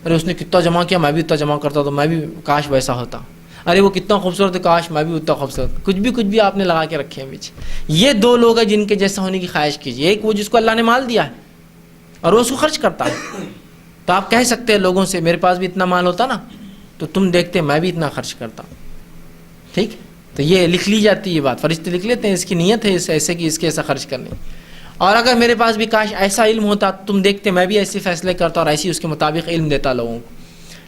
ارے اس نے کتنا جمع کیا، میں بھی اتنا جمع کرتا تو میں بھی کاش ویسا ہوتا. ارے وہ کتنا خوبصورت ہے، کاش میں بھی اتنا خوبصورت. کچھ بھی آپ نے لگا کے رکھے ہیں بیچ. یہ 2 لوگ ہیں جن کے جیسا ہونے کی خواہش کیجیے. ایک وہ جس کو اللہ نے مال دیا ہے اور وہ اس کو خرچ کرتا ہے. تو آپ کہہ سکتے ہیں لوگوں سے میرے پاس بھی اتنا مال ہوتا نا تو تم دیکھتے میں بھی اتنا خرچ کرتا. ٹھیک، تو یہ لکھ لی جاتی ہے یہ بات، فرشتے لکھ لیتے ہیں اس کی نیت ہے ایسے کہ اس کے ایسا خرچ کرنے. اور اگر میرے پاس بھی کاش ایسا علم ہوتا تم دیکھتے میں بھی ایسے فیصلے کرتا اور ایسی اس کے مطابق علم دیتا لوگوں کو.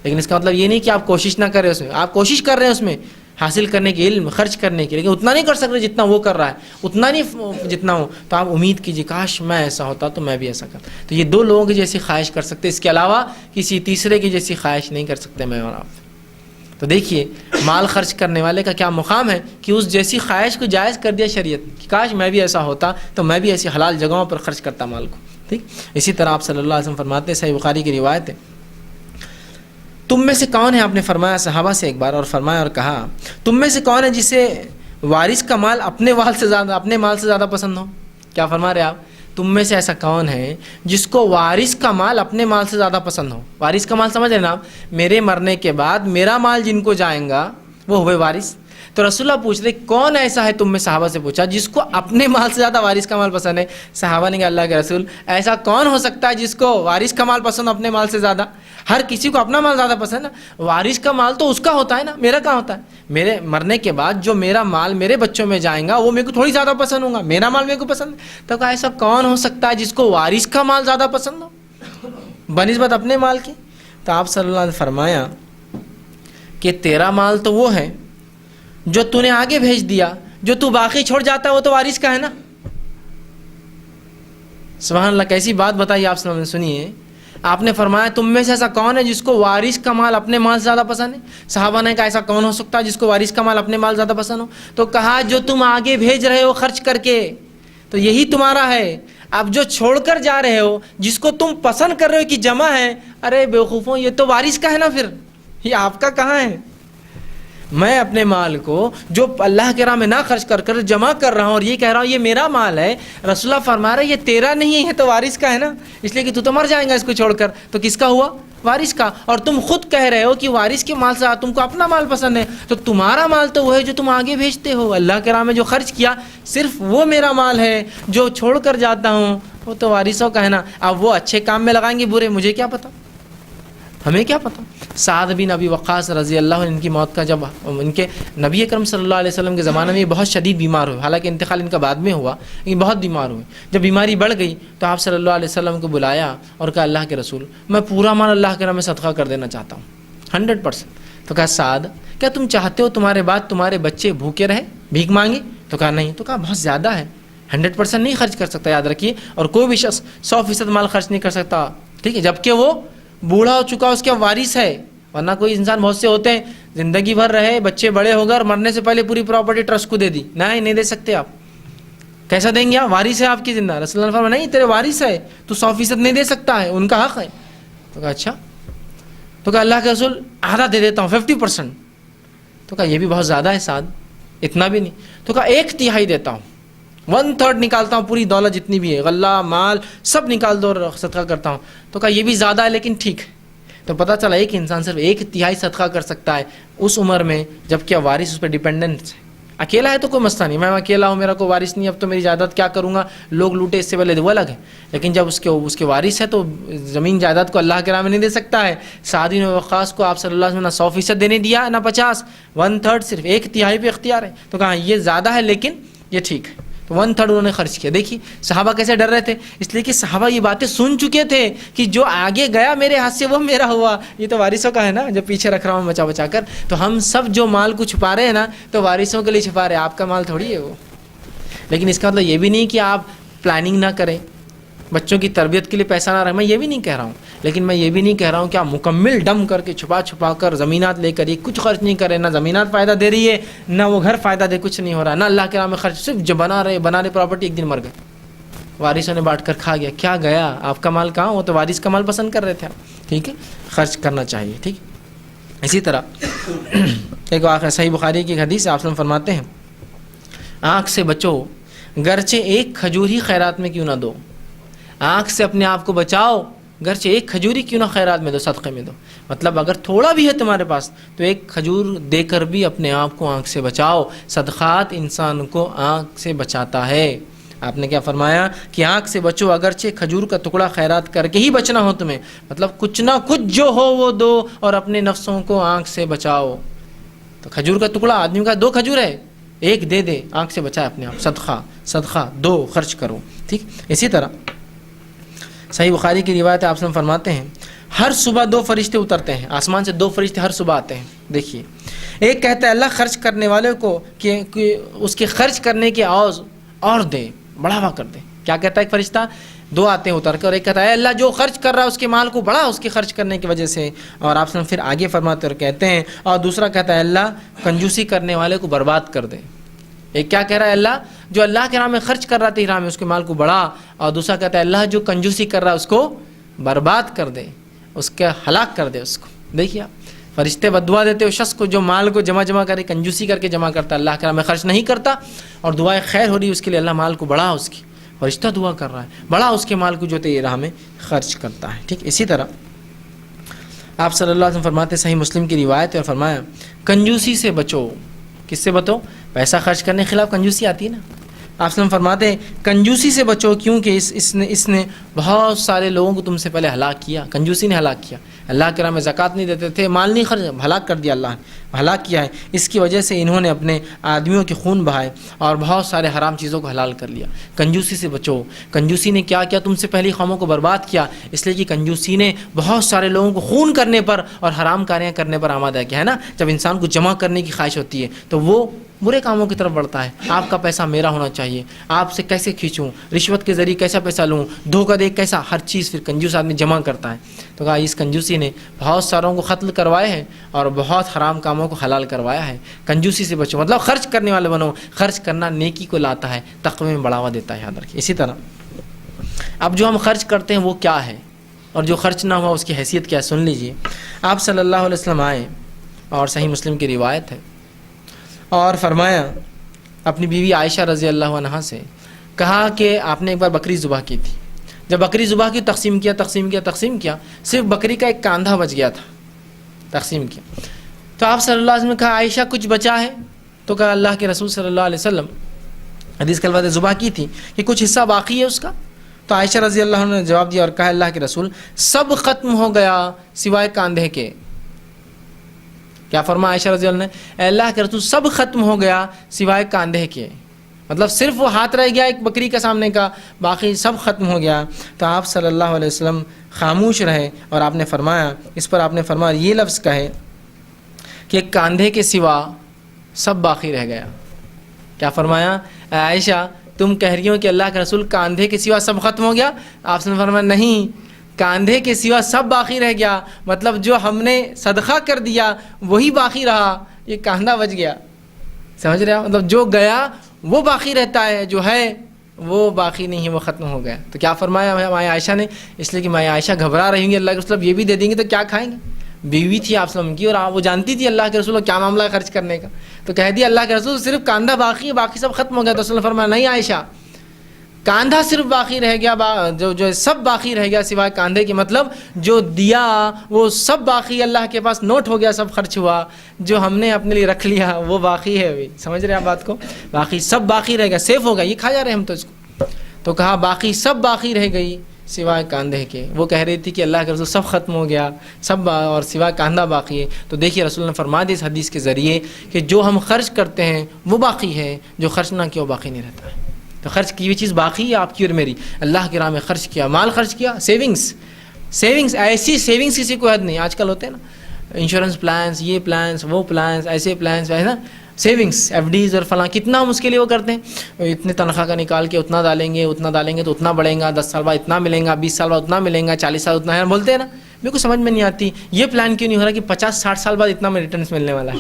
لیکن اس کا مطلب یہ نہیں کہ آپ کوشش نہ کریں اس میں. آپ کوشش کر رہے ہیں اس میں حاصل کرنے کی، علم خرچ کرنے کی، لیکن اتنا نہیں کر سکتے جتنا وہ کر رہا ہے، اتنا نہیں جتنا ہو. تو آپ امید کیجیے کاش میں ایسا ہوتا تو میں بھی ایسا کرتا. تو یہ 2 لوگوں کی جیسی خواہش کر سکتے، اس کے علاوہ کسی تیسرے کی جیسی خواہش نہیں کر سکتے میں اور آپ. تو دیکھیے مال خرچ کرنے والے کا کیا مقام ہے کہ اس جیسی خواہش کو جائز کر دیا شریعت کہ کاش میں بھی ایسا ہوتا تو میں بھی ایسی حلال جگہوں پر خرچ کرتا مال کو. ٹھیک، اسی طرح آپ صلی اللہ علیہ وسلم فرماتے ہیں، صحیح بخاری کی روایت ہے، تم میں سے کون ہے، آپ نے فرمایا صحابہ سے ایک بار، اور فرمایا اور کہا تم میں سے کون ہے جسے وارث کا مال اپنے مال سے زیادہ پسند ہو. کیا فرما رہے آپ؟ تم میں سے ایسا کون ہے جس کو وارث کا مال اپنے مال سے زیادہ پسند ہو. وارث کا مال سمجھ رہے نا آپ، میرے مرنے کے بعد میرا مال جن کو جائیں گا وہ ہوئے وارث. تو رسول اللہ پوچھ رہے کون ایسا ہے تم میں، صحابہ سے پوچھا، جس کو اپنے مال سے زیادہ وارث کا مال پسند ہے. صحابہ نے کہا اللہ کے رسول ایسا کون ہو سکتا ہے جس کو وارث کا مال پسند اپنے مال سے زیادہ؟ ہر کسی کو اپنا مال زیادہ پسند ہے. وارث کا مال تو اس کا ہوتا ہے نا، میرا کہاں ہوتا ہے؟ میرے مرنے کے بعد جو میرا مال میرے بچوں میں جائیں گا وہ میرے کو تھوڑی زیادہ پسند ہوگا، میرا مال میرے کو پسند ہے. تو کہا ایسا کون ہو سکتا ہے جس کو وارث کا مال زیادہ پسند ہو بنسبت اپنے مال کی؟ تو آپ صلی اللہ علیہ وسلم فرمایا کہ تیرا مال تو وہ ہے جو تو نے آگے بھیج دیا، جو تو باقی چھوڑ جاتا ہے وہ تو وارث کا ہے نا. سبحان اللہ، کیسی بات بتائی آپ صلی اللہ علیہ وسلم نے. سنیے، آپ نے فرمایا تم میں سے ایسا کون ہے جس کو وارث کا مال اپنے مال سے زیادہ پسند ہے؟ صحابہ نے کہا ایسا کون ہو سکتا ہے جس کو وارث کا مال اپنے مال زیادہ پسند ہو؟ تو کہا جو تم آگے بھیج رہے ہو خرچ کر کے تو یہی تمہارا ہے. اب جو چھوڑ کر جا رہے ہو، جس کو تم پسند کر رہے ہو کہ جمع ہے، ارے بیوقوفوں یہ تو وارث کا ہے نا، پھر یہ آپ کا کہاں ہے؟ میں اپنے مال کو جو اللہ کے راہ میں نہ خرچ کر کر جمع کر رہا ہوں اور یہ کہہ رہا ہوں یہ میرا مال ہے، رسول اللہ فرما رہے یہ تیرا نہیں ہے تو وارث کا ہے نا، اس لیے کہ تو مر جائیں گا اس کو چھوڑ کر. تو کس کا ہوا؟ وارث کا. اور تم خود کہہ رہے ہو کہ وارث کے مال سے تم کو اپنا مال پسند ہے، تو تمہارا مال تو وہ ہے جو تم آگے بھیجتے ہو. اللہ کے راہ میں جو خرچ کیا صرف وہ میرا مال ہے، جو چھوڑ کر جاتا ہوں وہ تو وارثوں کا ہے نا. اب وہ اچھے کام میں لگائیں گے برے، مجھے کیا پتا، ہمیں کیا پتا. سعد بن ابی وقاص رضی اللہ عنہ، ان کی موت کا جب ان کے نبی اکرم صلی اللہ علیہ وسلم کے زمانے میں بہت شدید بیمار ہوئے، حالانکہ انتقال ان کا بعد میں ہوا، لیکن بہت بیمار ہوئے. جب بیماری بڑھ گئی تو آپ صلی اللہ علیہ وسلم کو بلایا اور کہا اللہ کے رسول میں پورا مال اللہ کے راہ میں صدقہ کر دینا چاہتا ہوں 100%. تو کہا سعد کیا تم چاہتے ہو تمہارے بعد تمہارے بچے بھوکے رہے، بھیک مانگے؟ تو کہا نہیں. تو کہا بہت زیادہ ہے، 100% نہیں خرچ کر سکتا، یاد رکھیے. اور کوئی بھی شخص 100% مال خرچ نہیں کر سکتا، ٹھیک ہے، جبکہ وہ بوڑھا ہو چکا اس کا وارث ہے. ورنہ کوئی انسان بہت سے ہوتے ہیں زندگی بھر رہے، بچے بڑے ہو گئے اور مرنے سے پہلے پوری پراپرٹی ٹرسٹ کو دے دی. نہیں دے سکتے آپ. کیسا دیں گے آپ؟ وارث ہے آپ کی زندہ. رسول اللہ نے فرمایا نہیں تیرے وارث ہے، تو 100% نہیں دے سکتا ہے، ان کا حق ہے. تو کہا اچھا. تو کہا اللہ کے رسول آدھا دے دیتا ہوں 50%. تو کہا یہ بھی بہت زیادہ ہے سعد، اتنا بھی نہیں. تو کہا 1/3 دیتا ہوں، 1/3 نکالتا ہوں، پوری دولت جتنی بھی ہے غلہ مال سب نکال دو اور صدقہ کرتا ہوں. تو کہا یہ بھی زیادہ ہے لیکن ٹھیک ہے. تو پتہ چلا ایک انسان صرف 1/3 صدقہ کر سکتا ہے اس عمر میں جب کہ وارث اس پہ ڈیپینڈنٹ ہے. اکیلا ہے تو کوئی مسئلہ نہیں، میں اکیلا ہوں، میرا کوئی وارث نہیں، اب تو میری جائیداد کیا کروں گا، لوگ لوٹے اس سے پہلے وہ الگ ہے. لیکن جب اس کے وارث ہے تو زمین جائیداد کو اللہ کے راہ میں نہیں دے سکتا ہے. سعد بن وقاص کو آپ صلی اللہ علیہ وسلم نہ 100% دینے دیا نہ 50، 1/3 صرف 1/3 پہ اختیار ہے. تو کہا یہ زیادہ ہے لیکن یہ ٹھیک ہے. تو 1/3 انہوں نے خرچ کیا. دیکھیے صحابہ کیسے ڈر رہے تھے، اس لیے کہ صحابہ یہ باتیں سن چکے تھے کہ جو آگے گیا میرے ہاتھ سے وہ میرا ہوا، یہ تو وارثوں کا ہے نا جو پیچھے رکھ رہا ہوں بچا بچا کر. تو ہم سب جو مال کو چھپا رہے ہیں نا تو وارثوں کے لیے چھپا رہے ہیں، آپ کا مال تھوڑی ہے وہ. لیکن اس کا مطلب یہ بھی نہیں کہ آپ پلاننگ نہ کریں، بچوں کی تربیت کے لیے پیسہ نہ رکھیں، میں یہ بھی نہیں کہہ رہا ہوں. لیکن میں یہ بھی نہیں کہہ رہا ہوں کہ آپ مکمل ڈم کر کے چھپا کر زمینات لے کر یہ کچھ خرچ نہیں کریں، نہ زمینات فائدہ دے رہی ہے نہ وہ گھر فائدہ دے، کچھ نہیں ہو رہا، نہ اللہ کے راہ میں خرچ، صرف جو بنا رہے پراپرٹی، ایک دن مر گئے، وارثوں نے بانٹ کر کھا گیا. کیا گیا آپ کا مال کہاں؟ وہ تو وارث کا مال پسند کر رہے تھے آپ. ٹھیک ہے، خرچ کرنا چاہیے. ٹھیک. اسی طرح ایک واقعہ صحیح بخاری کی حدیث آپ سے فرماتے ہیں آنکھ سے بچو گرچہ ایک کھجور ہی خیرات میں کیوں نہ دو. آنکھ سے اپنے آپ کو بچاؤ، گرچہ ایک کھجور ہی کیوں نہ خیرات میں دو، صدقے میں دو. مطلب اگر تھوڑا بھی ہے تمہارے پاس تو ایک کھجور دے کر بھی اپنے آپ کو آنکھ سے بچاؤ. صدقات انسان کو آنکھ سے بچاتا ہے. آپ نے کیا فرمایا کہ آنکھ سے بچو، اگرچہ کھجور کا ٹکڑا خیرات کر کے ہی بچنا ہو تمہیں، مطلب کچھ نہ کچھ جو ہو وہ دو اور اپنے نفسوں کو آنکھ سے بچاؤ. تو کھجور کا ٹکڑا، آدمی کا 2 کھجور ہے، ایک دے دے، آنکھ سے بچائے اپنے آپ. صدقہ 2 خرچ کرو. ٹھیک. اسی طرح صحیح بخاری کی روایت آپ سے فرماتے ہیں ہر صبح 2 فرشتے اترتے ہیں آسمان سے، 2 فرشتے ہر صبح آتے ہیں. دیکھیے ایک کہتا ہے اللہ خرچ کرنے والے کو کہ اس کے خرچ کرنے کے عوض اور دے، بڑھاوا کر دے. کیا کہتا ہے ایک فرشتہ؟ 2 آتے ہیں اتر کر، ایک کہتا ہے اللہ جو خرچ کر رہا ہے اس کے مال کو بڑھا اس کے خرچ کرنے کی وجہ سے، اور آپ سے پھر آگے فرماتے اور کہتے ہیں، اور دوسرا کہتا ہے اللہ کنجوسی کرنے والے کو برباد کر دے. ایک کیا کہہ رہا ہے اللہ جو اللہ کے راہ میں خرچ کر رہا تھا راہ میں اس کے مال کو بڑھا، اور دوسرا کہتا ہے اللہ جو کنجوسی کر رہا ہے اس کو برباد کر دے، اس کا ہلاک کر دے اس کو. دیکھیے آپ فرشتے بدعا دیتے ہو شخص کو جو مال کو جمع کرے، کنجوسی کر کے جمع کرتا، اللہ کے راہ میں خرچ نہیں کرتا، اور دعائیں خیر ہو رہی اس کے لیے، اللہ مال کو بڑھا اس کی، فرشتہ دعا کر رہا ہے بڑھا اس کے مال کو جو تیرے راہ میں خرچ کرتا ہے. ٹھیک. اسی طرح آپ صلی اللہ علیہ وسلم فرماتے، صحیح مسلم کی روایت ہے، اور فرمایا کنجوسی سے بچو. کس سے بچو؟ پیسہ خرچ کرنے کے خلاف کنجوسی آتی ہے نا. آپ صلی اللہ علیہ وسلم فرماتے ہیں کنجوسی سے بچو کیونکہ اس نے بہت سارے لوگوں کو تم سے پہلے ہلاک کیا. کنجوسی نے ہلاک کیا، اللہ کے راہ میں زکوٰۃ نہیں دیتے تھے، مال نہیں خرچ، ہلاک کر دیا، اللہ نے ہلاک کیا ہے. اس کی وجہ سے انہوں نے اپنے آدمیوں کے خون بہائے اور بہت سارے حرام چیزوں کو حلال کر لیا. کنجوسی سے بچو. کنجوسی نے کیا کیا؟ تم سے پہلی قوموں کو برباد کیا، اس لیے کہ کنجوسی نے بہت سارے لوگوں کو خون کرنے پر اور حرام کاریاں کرنے پر آمادہ کیا ہے نا. جب انسان کو جمع کرنے کی خواہش ہوتی ہے تو وہ برے کاموں کی طرف بڑھتا ہے. آپ کا پیسہ میرا ہونا چاہیے، چاہیے, آپ سے کیسے کھینچوں, رشوت کے ذریعے کیسا پیسہ لوں, دھوکہ دے کیسا, ہر چیز پھر کنجوس آدمی جمع کرتا ہے. تو کہا اس کنجوسی نے بہت ساروں کو قتل کروائے ہیں اور بہت حرام کاموں کو حلال کروایا ہے. کنجوسی سے بچو, مطلب خرچ کرنے والے بنو. خرچ کرنا نیکی کو لاتا ہے, تقوی میں بڑھاوا دیتا ہے, یاد رکھیں. اسی طرح اب جو ہم خرچ کرتے ہیں وہ کیا ہے, اور جو خرچ نہ ہوا اس کی حیثیت کیا ہے, سن لیجئے. آپ صلی اللہ علیہ وسلم آئے اور صحیح مسلم کی روایت ہے, اور فرمایا اپنی بیوی عائشہ رضی اللہ عنہا سے, کہا کہ آپ نے ایک بار بکری ذبح کی تھی. جب بکری ذبح کی تقسیم کیا, صرف بکری کا ایک کاندھا بچ گیا تھا, تقسیم کیا. تو آپ صلی اللہ علیہ وسلم نے کہا عائشہ کچھ بچا ہے؟ تو کہا اللہ کے رسول صلی اللہ علیہ وسلم, حدیث کے الفاظ ذبح کی تھی کہ کچھ حصہ باقی ہے اس کا. تو عائشہ رضی اللہ عنہ نے جواب دیا اور کہا اللہ کے رسول سب ختم ہو گیا سوائے کاندھے کے. کیا فرمایا عائشہ رضی اللہ عنہ نے, اے اللہ کے رسول سب ختم ہو گیا سوائے کاندھے کے, مطلب صرف وہ ہاتھ رہ گیا ایک بکری کا سامنے کا, باقی سب ختم ہو گیا. تو آپ صلی اللہ علیہ وسلم خاموش رہے اور آپ نے فرمایا, اس پر آپ نے فرمایا یہ لفظ کہے کہ کاندھے کے سوا سب باقی رہ گیا. کیا فرمایا, اے عائشہ تم کہہ رہی ہو کہ اللہ کے رسول کاندھے کے سوا سب ختم ہو گیا, آپ نے فرمایا نہیں, کاندھے کے سوا سب باقی رہ گیا, مطلب جو ہم نے صدقہ کر دیا وہی باقی رہا, یہ کاندھا بچ گیا. سمجھ رہے ہو, مطلب جو گیا وہ باقی رہتا ہے, جو ہے وہ باقی نہیں ہے, وہ ختم ہو گیا. تو کیا فرمایا ماں عائشہ نے, اس لیے کہ ماں عائشہ گھبرا رہی ہوں گی اللہ کے رسول یہ بھی دے دیں گے تو کیا کھائیں گے. بیوی تھی آپ وسلم کی, اور وہ جانتی تھی اللہ کے رسول کیا معاملہ ہے خرچ کرنے کا. تو کہہ دیا اللہ کے رسول صرف کاندھا باقی ہے, باقی سب ختم ہو گیا. تو رسول نے فرمایا نہیں عائشہ, کاندھا صرف باقی رہ گیا, جو سب باقی رہ گیا سوائے کاندھے کے, مطلب جو دیا وہ سب باقی, اللہ کے پاس نوٹ ہو گیا, سب خرچ ہوا, جو ہم نے اپنے لیے رکھ لیا وہ باقی ہے. ابھی سمجھ رہے ہیں آپ بات کو, باقی سب باقی رہ گیا, سیف ہو گیا, یہ کھا جا رہے ہیں ہم تو اس کو. تو کہا باقی سب باقی رہ گئی سوائے کاندھے کے. وہ کہہ رہی تھی کہ اللہ کے رسول سب ختم ہو گیا, سب اور سوائے کاندھا باقی ہے. تو دیکھیے رسول نے فرما دی اس حدیث کے ذریعے کہ جو ہم خرچ کرتے ہیں وہ باقی ہے, جو خرچ نہ کیا وہ باقی نہیں رہتا ہے. تو خرچ کی ہوئی چیز باقی ہے آپ کی اور میری, اللہ کی راہ میں خرچ کیا, مال خرچ کیا, سیونگس ایسی سیونگس کسی کو حد نہیں. آج کل ہوتے ہیں نا انشورنس پلانس, یہ پلانس, وہ پلانس, ایسے پلانس ہے نا, سیونگس, ایف ڈیز اور فلاں, کتنا ہم اس کے لیے وہ کرتے ہیں, اتنے تنخواہ کا نکال کے اتنا ڈالیں گے تو اتنا بڑھے گا, 10 سال بعد اتنا ملیں گا, 20 سال بعد اتنا ملیں گا, 40 سال اتنا ہے, بولتے ہیں نا. میرے کو سمجھ میں نہیں آتی یہ پلان کیوں نہیں ہو رہا کہ 50-60 سال بعد اتنا میں ریٹرنس ملنے والا ہے.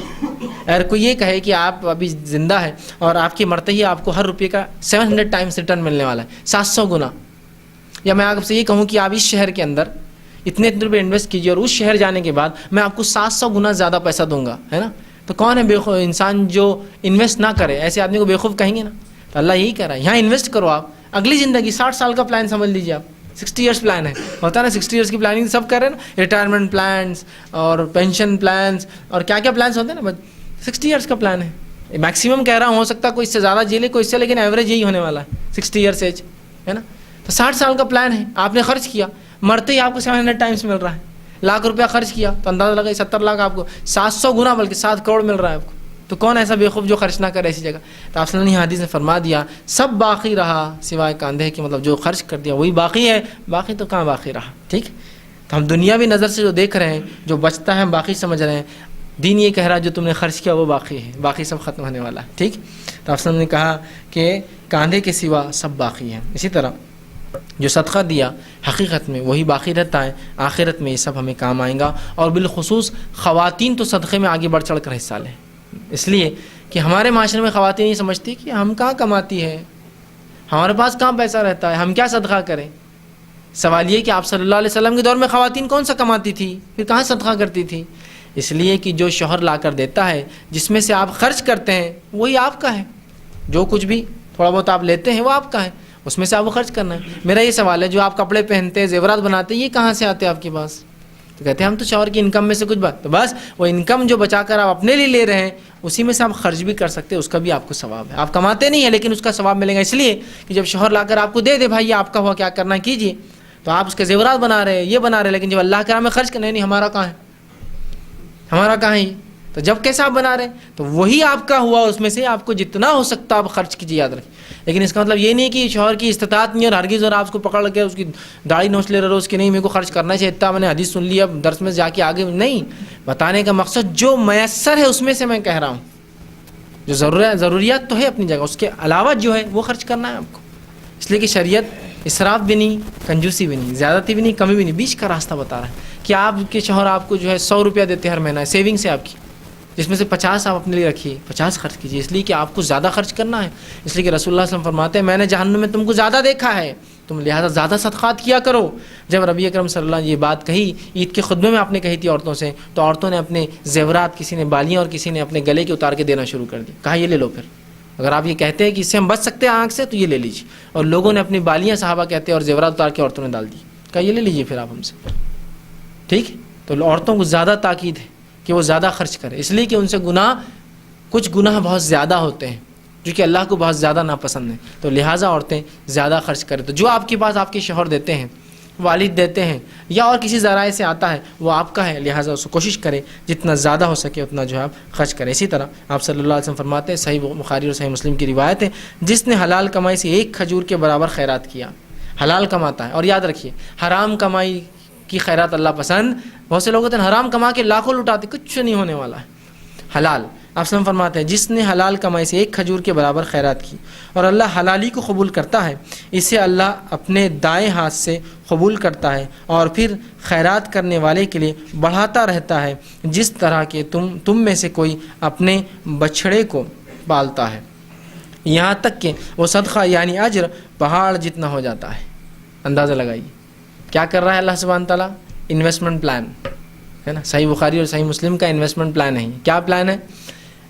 اگر کوئی یہ کہے کہ آپ ابھی زندہ ہے اور آپ کے مرتے ہی آپ کو ہر روپے کا 700 ٹائمس ریٹرن ملنے والا ہے, 700 گنا, یا میں آپ سے یہ کہوں کہ آپ اس شہر کے اندر اتنے روپے انویسٹ کیجیے اور اس شہر جانے کے بعد میں آپ کو 700 گنا زیادہ پیسہ دوں گا, ہے نا. تو کون ہے بیوقوف انسان جو انویسٹ نہ کرے, ایسے آدمی کو بیوقوف کہیں گے نا. تو اللہ یہی کہہ رہا ہے یہاں انویسٹ کرو, آپ اگلی زندگی 60 سال کا پلان سمجھ لیجیے, آپ 60 ایئرس پلان ہے, ہوتا ہے نا 60 ایئرس کی پلاننگ سب کر رہے ہیں نا, ریٹائرمنٹ پلانس اور پینشن پلانس اور کیا کیا پلانس ہوتے ہیں نا, 60 ایئرس کا پلان ہے. میکسیمم کہہ رہا ہوں, ہو سکتا ہے کوئی اس سے زیادہ جیلے کوئی اس سے, لیکن ایوریج یہی ہونے والا ہے 60 ایئرس ایج, ہے نا. تو 60 سال کا پلان ہے, آپ نے خرچ کیا, مرتے ہی آپ کو 700 ٹائمس مل رہا ہے. لاکھ روپیہ خرچ کیا تو اندازہ لگا 70 لاکھ آپ کو, 700 گنا بلکہ 7 کروڑ مل رہا ہے آپ کو. تو کون ایسا بیوقوف جو خرچ نہ کرے ایسی جگہ. تو آپ صلی اللہ علیہ حدیث نے فرما دیا سب باقی رہا سوائے کاندھے کے, مطلب جو خرچ کر دیا وہی باقی ہے, باقی تو کہاں باقی رہا. ٹھیک, تو ہم دنیاوی نظر سے جو دیکھ رہے ہیں, جو بچتا ہے ہم باقی سمجھ رہے ہیں. دین یہ کہہ رہا ہے جو تم نے خرچ کیا وہ باقی ہے, باقی سب ختم ہونے والا ہے. ٹھیک, تو آپ صلی اللہ علیہ نے کہا کہ کاندھے کے سوا سب باقی ہیں. اسی طرح جو صدقہ دیا حقیقت میں وہی باقی رہتا ہے, آخرت میں یہ سب ہمیں کام آئیں گا. اور بالخصوص خواتین تو صدقے میں آگے بڑھ چڑھ کر حصہ لیں, اس لیے کہ ہمارے معاشرے میں خواتین یہ سمجھتی کہ ہم کہاں کماتی ہے, ہمارے پاس کہاں پیسہ رہتا ہے, ہم کیا صدقہ کریں. سوال یہ کہ آپ صلی اللہ علیہ وسلم کے دور میں خواتین کون سا کماتی تھی, پھر کہاں صدقہ کرتی تھی. اس لیے کہ جو شوہر لا کر دیتا ہے, جس میں سے آپ خرچ کرتے ہیں وہی آپ کا ہے, جو کچھ بھی تھوڑا بہت آپ لیتے ہیں وہ آپ کا ہے, اس میں سے آپ کو خرچ کرنا ہے. میرا یہ سوال ہے جو آپ کپڑے پہنتے ہیں, زیورات بناتے ہیں, یہ کہاں سے آتے ہیں آپ کے پاس. تو کہتے ہیں ہم تو شوہر کی انکم میں سے کچھ بات, تو بس وہ انکم جو بچا کر آپ اپنے لیے لے رہے ہیں اسی میں سے آپ خرچ بھی کر سکتے ہیں, اس کا بھی آپ کو ثواب ہے. آپ کماتے نہیں ہیں لیکن اس کا ثواب ملے گا, اس لیے کہ جب شوہر لا کر آپ کو دے دے بھائی یہ آپ کا ہوا کیا کرنا کیجیے, تو آپ اس کے زیورات بنا رہے ہیں, یہ بنا رہے ہیں, لیکن جب اللہ کے راہ میں خرچ کرنے نہیں, ہمارا کہاں ہے, ہمارا کہاں ہے. تو جب کیسا آپ بنا رہے ہیں تو وہی آپ کا ہوا, اس میں سے آپ کو جتنا ہو سکتا آپ خرچ کیجیے, یاد رکھیں. لیکن اس کا مطلب یہ نہیں کہ شوہر کی استطاعت نہیں اور ہرگز اور آپ اس کو پکڑ کے اس کی داڑھی نوچ لے رہے ہو, اس کی نہیں میرے کو خرچ کرنا چاہیے, اتنا میں نے حدیث سن لی اب درس میں جا کے آگے نہیں. بتانے کا مقصد جو میسر ہے اس میں سے میں کہہ رہا ہوں, جو ضروریات تو ہے اپنی جگہ، اس کے علاوہ جو ہے وہ خرچ کرنا ہے آپ کو. اس لیے کہ شریعت اسراف بھی نہیں، کنجوسی بھی نہیں، زیادتی بھی نہیں، کمی بھی نہیں، بیچ کا راستہ بتا رہا ہے کہ آپ کے شوہر آپ کو جو ہے 100 روپیہ دیتے ہر مہینہ سیونگ سے آپ کی، جس میں سے 50 آپ اپنے لیے رکھیے، 50 خرچ کیجیے، اس لیے کہ آپ کو زیادہ خرچ کرنا ہے. اس لیے کہ رسول اللہ صلی اللہ علیہ وسلم فرماتے ہیں میں نے جہنم میں تم کو زیادہ دیکھا ہے، تم لہٰذا زیادہ صدقات کیا کرو. جب نبی اکرم صلی اللہ علیہ وسلم نے یہ بات کہی، عید کے خطبے میں آپ نے کہی تھی عورتوں سے، تو عورتوں نے اپنے زیورات، کسی نے بالیاں اور کسی نے اپنے گلے کے اتار کے دینا شروع کر دی. کہا یہ لے لو، پھر اگر آپ یہ کہتے ہیں کہ اس سے ہم بچ سکتے ہیں آنکھ سے تو یہ لے لیجیے. اور لوگوں نے اپنی بالیاں صحابہ کہتے ہیں اور زیورات اتار کے عورتوں نے ڈال دی. کہا یہ لے لیجیے پھر آپ ہم سے. ٹھیک ہے، تو عورتوں کو زیادہ تاکید ہے کہ وہ زیادہ خرچ کرے، اس لیے کہ ان سے کچھ گناہ بہت زیادہ ہوتے ہیں جو کہ اللہ کو بہت زیادہ ناپسند ہیں. تو لہٰذا عورتیں زیادہ خرچ کریں. تو جو آپ کے پاس آپ کے شوہر دیتے ہیں، والد دیتے ہیں، یا اور کسی ذرائع سے آتا ہے، وہ آپ کا ہے، لہٰذا اس کو کوشش کریں جتنا زیادہ ہو سکے اتنا جو ہے آپ خرچ کریں. اسی طرح آپ صلی اللہ علیہ وسلم فرماتے ہیں، صحیح بخاری اور صحیح مسلم کی روایت ہے، جس نے حلال کمائی سے ایک کھجور کے برابر خیرات کیا. حلال کماتا ہے، اور یاد رکھیے حرام کمائی کی خیرات اللہ پسند. بہت سے لوگ ہوتے ہیں حرام کما کے لاکھوں لٹاتے، کچھ نہیں ہونے والا ہے. حلال آپ وسلم فرماتے ہیں جس نے حلال کمائی سے ایک کھجور کے برابر خیرات کی اور اللہ حلالی کو قبول کرتا ہے، اسے اللہ اپنے دائیں ہاتھ سے قبول کرتا ہے اور پھر خیرات کرنے والے کے لیے بڑھاتا رہتا ہے، جس طرح کہ تم میں سے کوئی اپنے بچھڑے کو پالتا ہے، یہاں تک کہ وہ صدقہ یعنی اجر پہاڑ جتنا ہو جاتا ہے. اندازہ لگائیے کیا کر رہا ہے اللہ سبحانہ تعالیٰ. انویسٹمنٹ پلان ہے نا، صحیح بخاری اور صحیح مسلم کا انویسٹمنٹ پلان ہے. کیا پلان ہے؟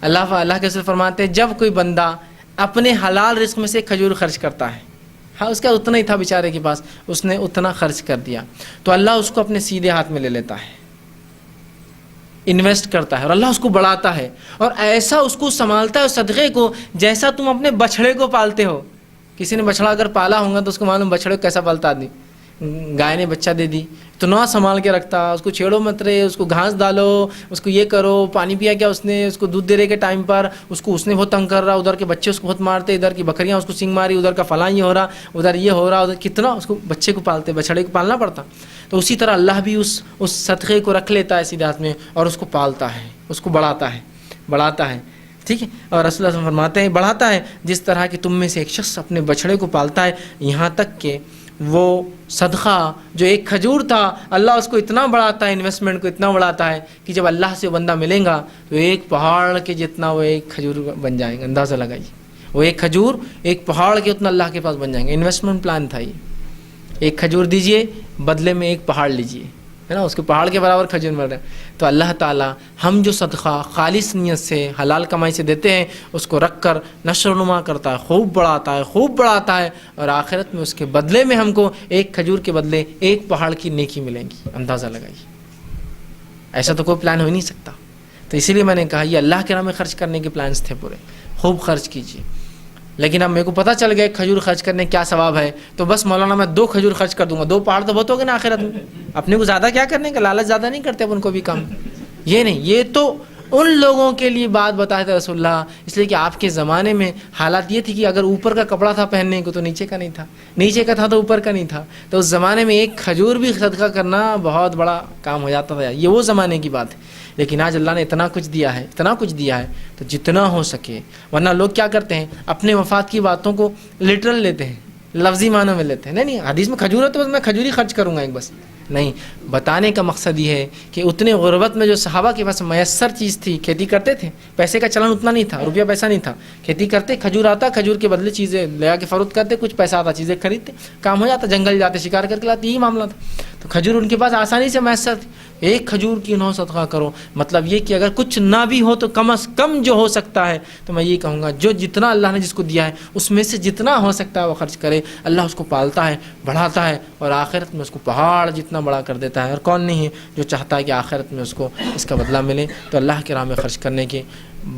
اللہ کے رسول فرماتے ہیں جب کوئی بندہ اپنے حلال رزق میں سے کھجور خرچ کرتا ہے، ہاں اس کا اتنا ہی تھا بیچارے کے پاس، اس نے اتنا خرچ کر دیا، تو اللہ اس کو اپنے سیدھے ہاتھ میں لے لیتا ہے، انویسٹ کرتا ہے، اور اللہ اس کو بڑھاتا ہے اور ایسا اس کو سنبھالتا ہے اس صدقے کو جیسا تم اپنے بچھڑے کو پالتے ہو. کسی نے بچھڑا اگر پالا ہوگا تو اس کو معلوم بچھڑے کو کیسا پالتا آدمی. گائے نے بچہ دے دی تو نہ سنبھال کے رکھتا، اس کو چھیڑو مت رہے، اس کو گھاس ڈالو، اس کو یہ کرو، پانی پیا کیا اس نے، اس کو دودھ دے رہے کے ٹائم پر اس نے بہت تنگ کر رہا، ادھر کے بچے اس کو بہت مارتے، ادھر کی بکریاں اس کو سینگ ماری، ادھر کا فلاں یہ ہو رہا، ادھر یہ ہو رہا، ادھر کتنا اس کو بچے کو پالتے، بچڑے کو پالنا پڑتا. تو اسی طرح اللہ بھی اس صدقے کو رکھ لیتا ہے سیدھے ہاتھ میں اور اس کو پالتا ہے، اس کو بڑھاتا ہے. ٹھیک ہے، اور رسول اللہ فرماتے ہیں بڑھاتا ہے جس طرح کہ تم میں سے ایک شخص اپنے بچڑے کو پالتا ہے، یہاں تک کہ وہ صدقہ جو ایک کھجور تھا اللہ اس کو اتنا بڑھاتا ہے، انویسٹمنٹ کو اتنا بڑھاتا ہے کہ جب اللہ سے بندہ ملیں گا تو ایک پہاڑ کے جتنا وہ ایک کھجور بن جائیں گے. اندازہ لگائیے، وہ ایک کھجور ایک پہاڑ کے اتنا اللہ کے پاس بن جائیں گے. انویسٹمنٹ پلان تھا یہ، ایک کھجور دیجئے بدلے میں ایک پہاڑ لیجئے، ہے نا، اس کو پہاڑ کے برابر کھجور مل رہے ہیں. تو اللہ تعالیٰ ہم جو صدقہ خالص نیت سے حلال کمائی سے دیتے ہیں اس کو رکھ کر نشر و نما کرتا ہے، خوب بڑھاتا ہے اور آخرت میں اس کے بدلے میں ہم کو ایک کھجور کے بدلے ایک پہاڑ کی نیکی ملیں گی. اندازہ لگائیے، ایسا تو کوئی پلان ہو ہی نہیں سکتا. تو اسی لیے میں نے کہا یہ اللہ کے راہ میں خرچ کرنے کے پلانس تھے پورے، خوب خرچ کیجیے. لیکن اب میرے کو پتہ چل گیا کھجور خرچ کرنے کیا ثواب ہے، تو بس مولانا میں 2 کھجور خرچ کر دوں گا، 2 پہاڑ تو بہت ہو گئے نا آخرت میں. اپنے کو زیادہ کیا کرنے کا، لالچ زیادہ نہیں کرتے اپن کو بھی کام. یہ نہیں، یہ تو ان لوگوں کے لیے بات بتائے تھے رسول اللہ، اس لیے کہ آپ کے زمانے میں حالات یہ تھی کہ اگر اوپر کا کپڑا تھا پہننے کو تو نیچے کا نہیں تھا، نیچے کا تھا تو اوپر کا نہیں تھا. تو اس زمانے میں ایک کھجور بھی صدقہ کرنا بہت بڑا کام ہو جاتا تھا. یہ وہ زمانے کی بات ہے. لیکن آج اللہ نے اتنا کچھ دیا ہے تو جتنا ہو سکے. ورنہ لوگ کیا کرتے ہیں، اپنے مفاد کی باتوں کو لٹرل لیتے ہیں، لفظی معنوں میں لیتے ہیں. نہیں حدیث میں کھجور ہے تو بس میں کھجور ہی خرچ کروں گا ایک بس. نہیں، بتانے کا مقصد یہ ہے کہ اتنے غربت میں جو صحابہ کے پاس میسر چیز تھی، کھیتی کرتے تھے، پیسے کا چلن اتنا نہیں تھا، روپیہ پیسہ نہیں تھا، کھیتی کرتے، کھجور آتا، کھجور کے بدلے چیزیں لے کے فروخت کرتے، کچھ پیسہ آتا چیزیں خریدتے، کام ہو جاتا، جنگل جاتے شکار کر کے لاتے، یہی معاملہ تھا. تو کھجور ان کے پاس آسانی سے میسر تھی. ایک کھجور کی 9 صدقہ کرو، مطلب یہ کہ اگر کچھ نہ بھی ہو تو کم از کم جو ہو سکتا ہے، تو میں یہ کہوں گا جو جتنا اللہ نے جس کو دیا ہے اس میں سے جتنا ہو سکتا ہے وہ خرچ کرے. اللہ اس کو پالتا ہے، بڑھاتا ہے اور آخرت میں اس کو پہاڑ جتنا بڑا کر دیتا ہے. اور کون نہیں ہے جو چاہتا ہے کہ آخرت میں اس کو اس کا بدلہ ملے. تو اللہ کے راہ میں خرچ کرنے کی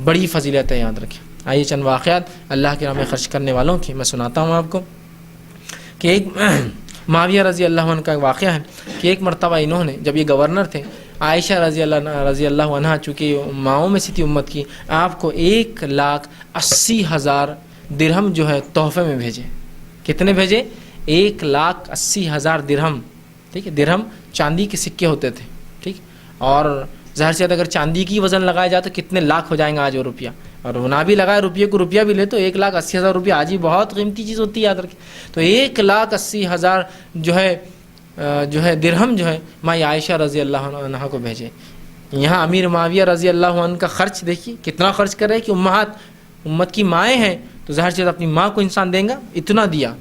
بڑی فضیلت ہے، یاد رکھیں. آئیے چند واقعات اللہ کے راہ میں خرچ کرنے والوں کی میں سناتا ہوں آپ کو. کہ ایک معاویہ رضی اللہ عنہ کا ایک واقعہ ہے کہ ایک مرتبہ انہوں نے، جب یہ گورنر تھے، عائشہ رضی اللہ عنہ چونکہ ماؤں میں سے تھی امت کی، آپ کو 1,80,000 درہم جو ہے تحفے میں بھیجے. کتنے بھیجے؟ 1,80,000 درہم. ٹھیک ہے، درہم چاندی کے سکے ہوتے تھے. ٹھیک، اور ظاہر سے اگر چاندی کی وزن لگایا جائے تو کتنے لاکھ ہو جائیں گے آج وہ روپیہ. اور وہ نہ بھی لگائے روپیے کو روپیہ بھی لے تو 1,80,000 روپیہ آج ہی بہت قیمتی چیز ہوتی ہے، یاد رکھیں. تو 1,80,000 جو ہے درہم جو ہے ماں عائشہ رضی اللہ عنہ کو بھیجے. یہاں امیر معاویہ رضی اللہ عنہ کا خرچ دیکھیے کتنا خرچ کر رہے کہ امت کی مائیں ہیں تو ظاہر چیز اپنی ماں کو انسان دیں گا، اتنا دیا.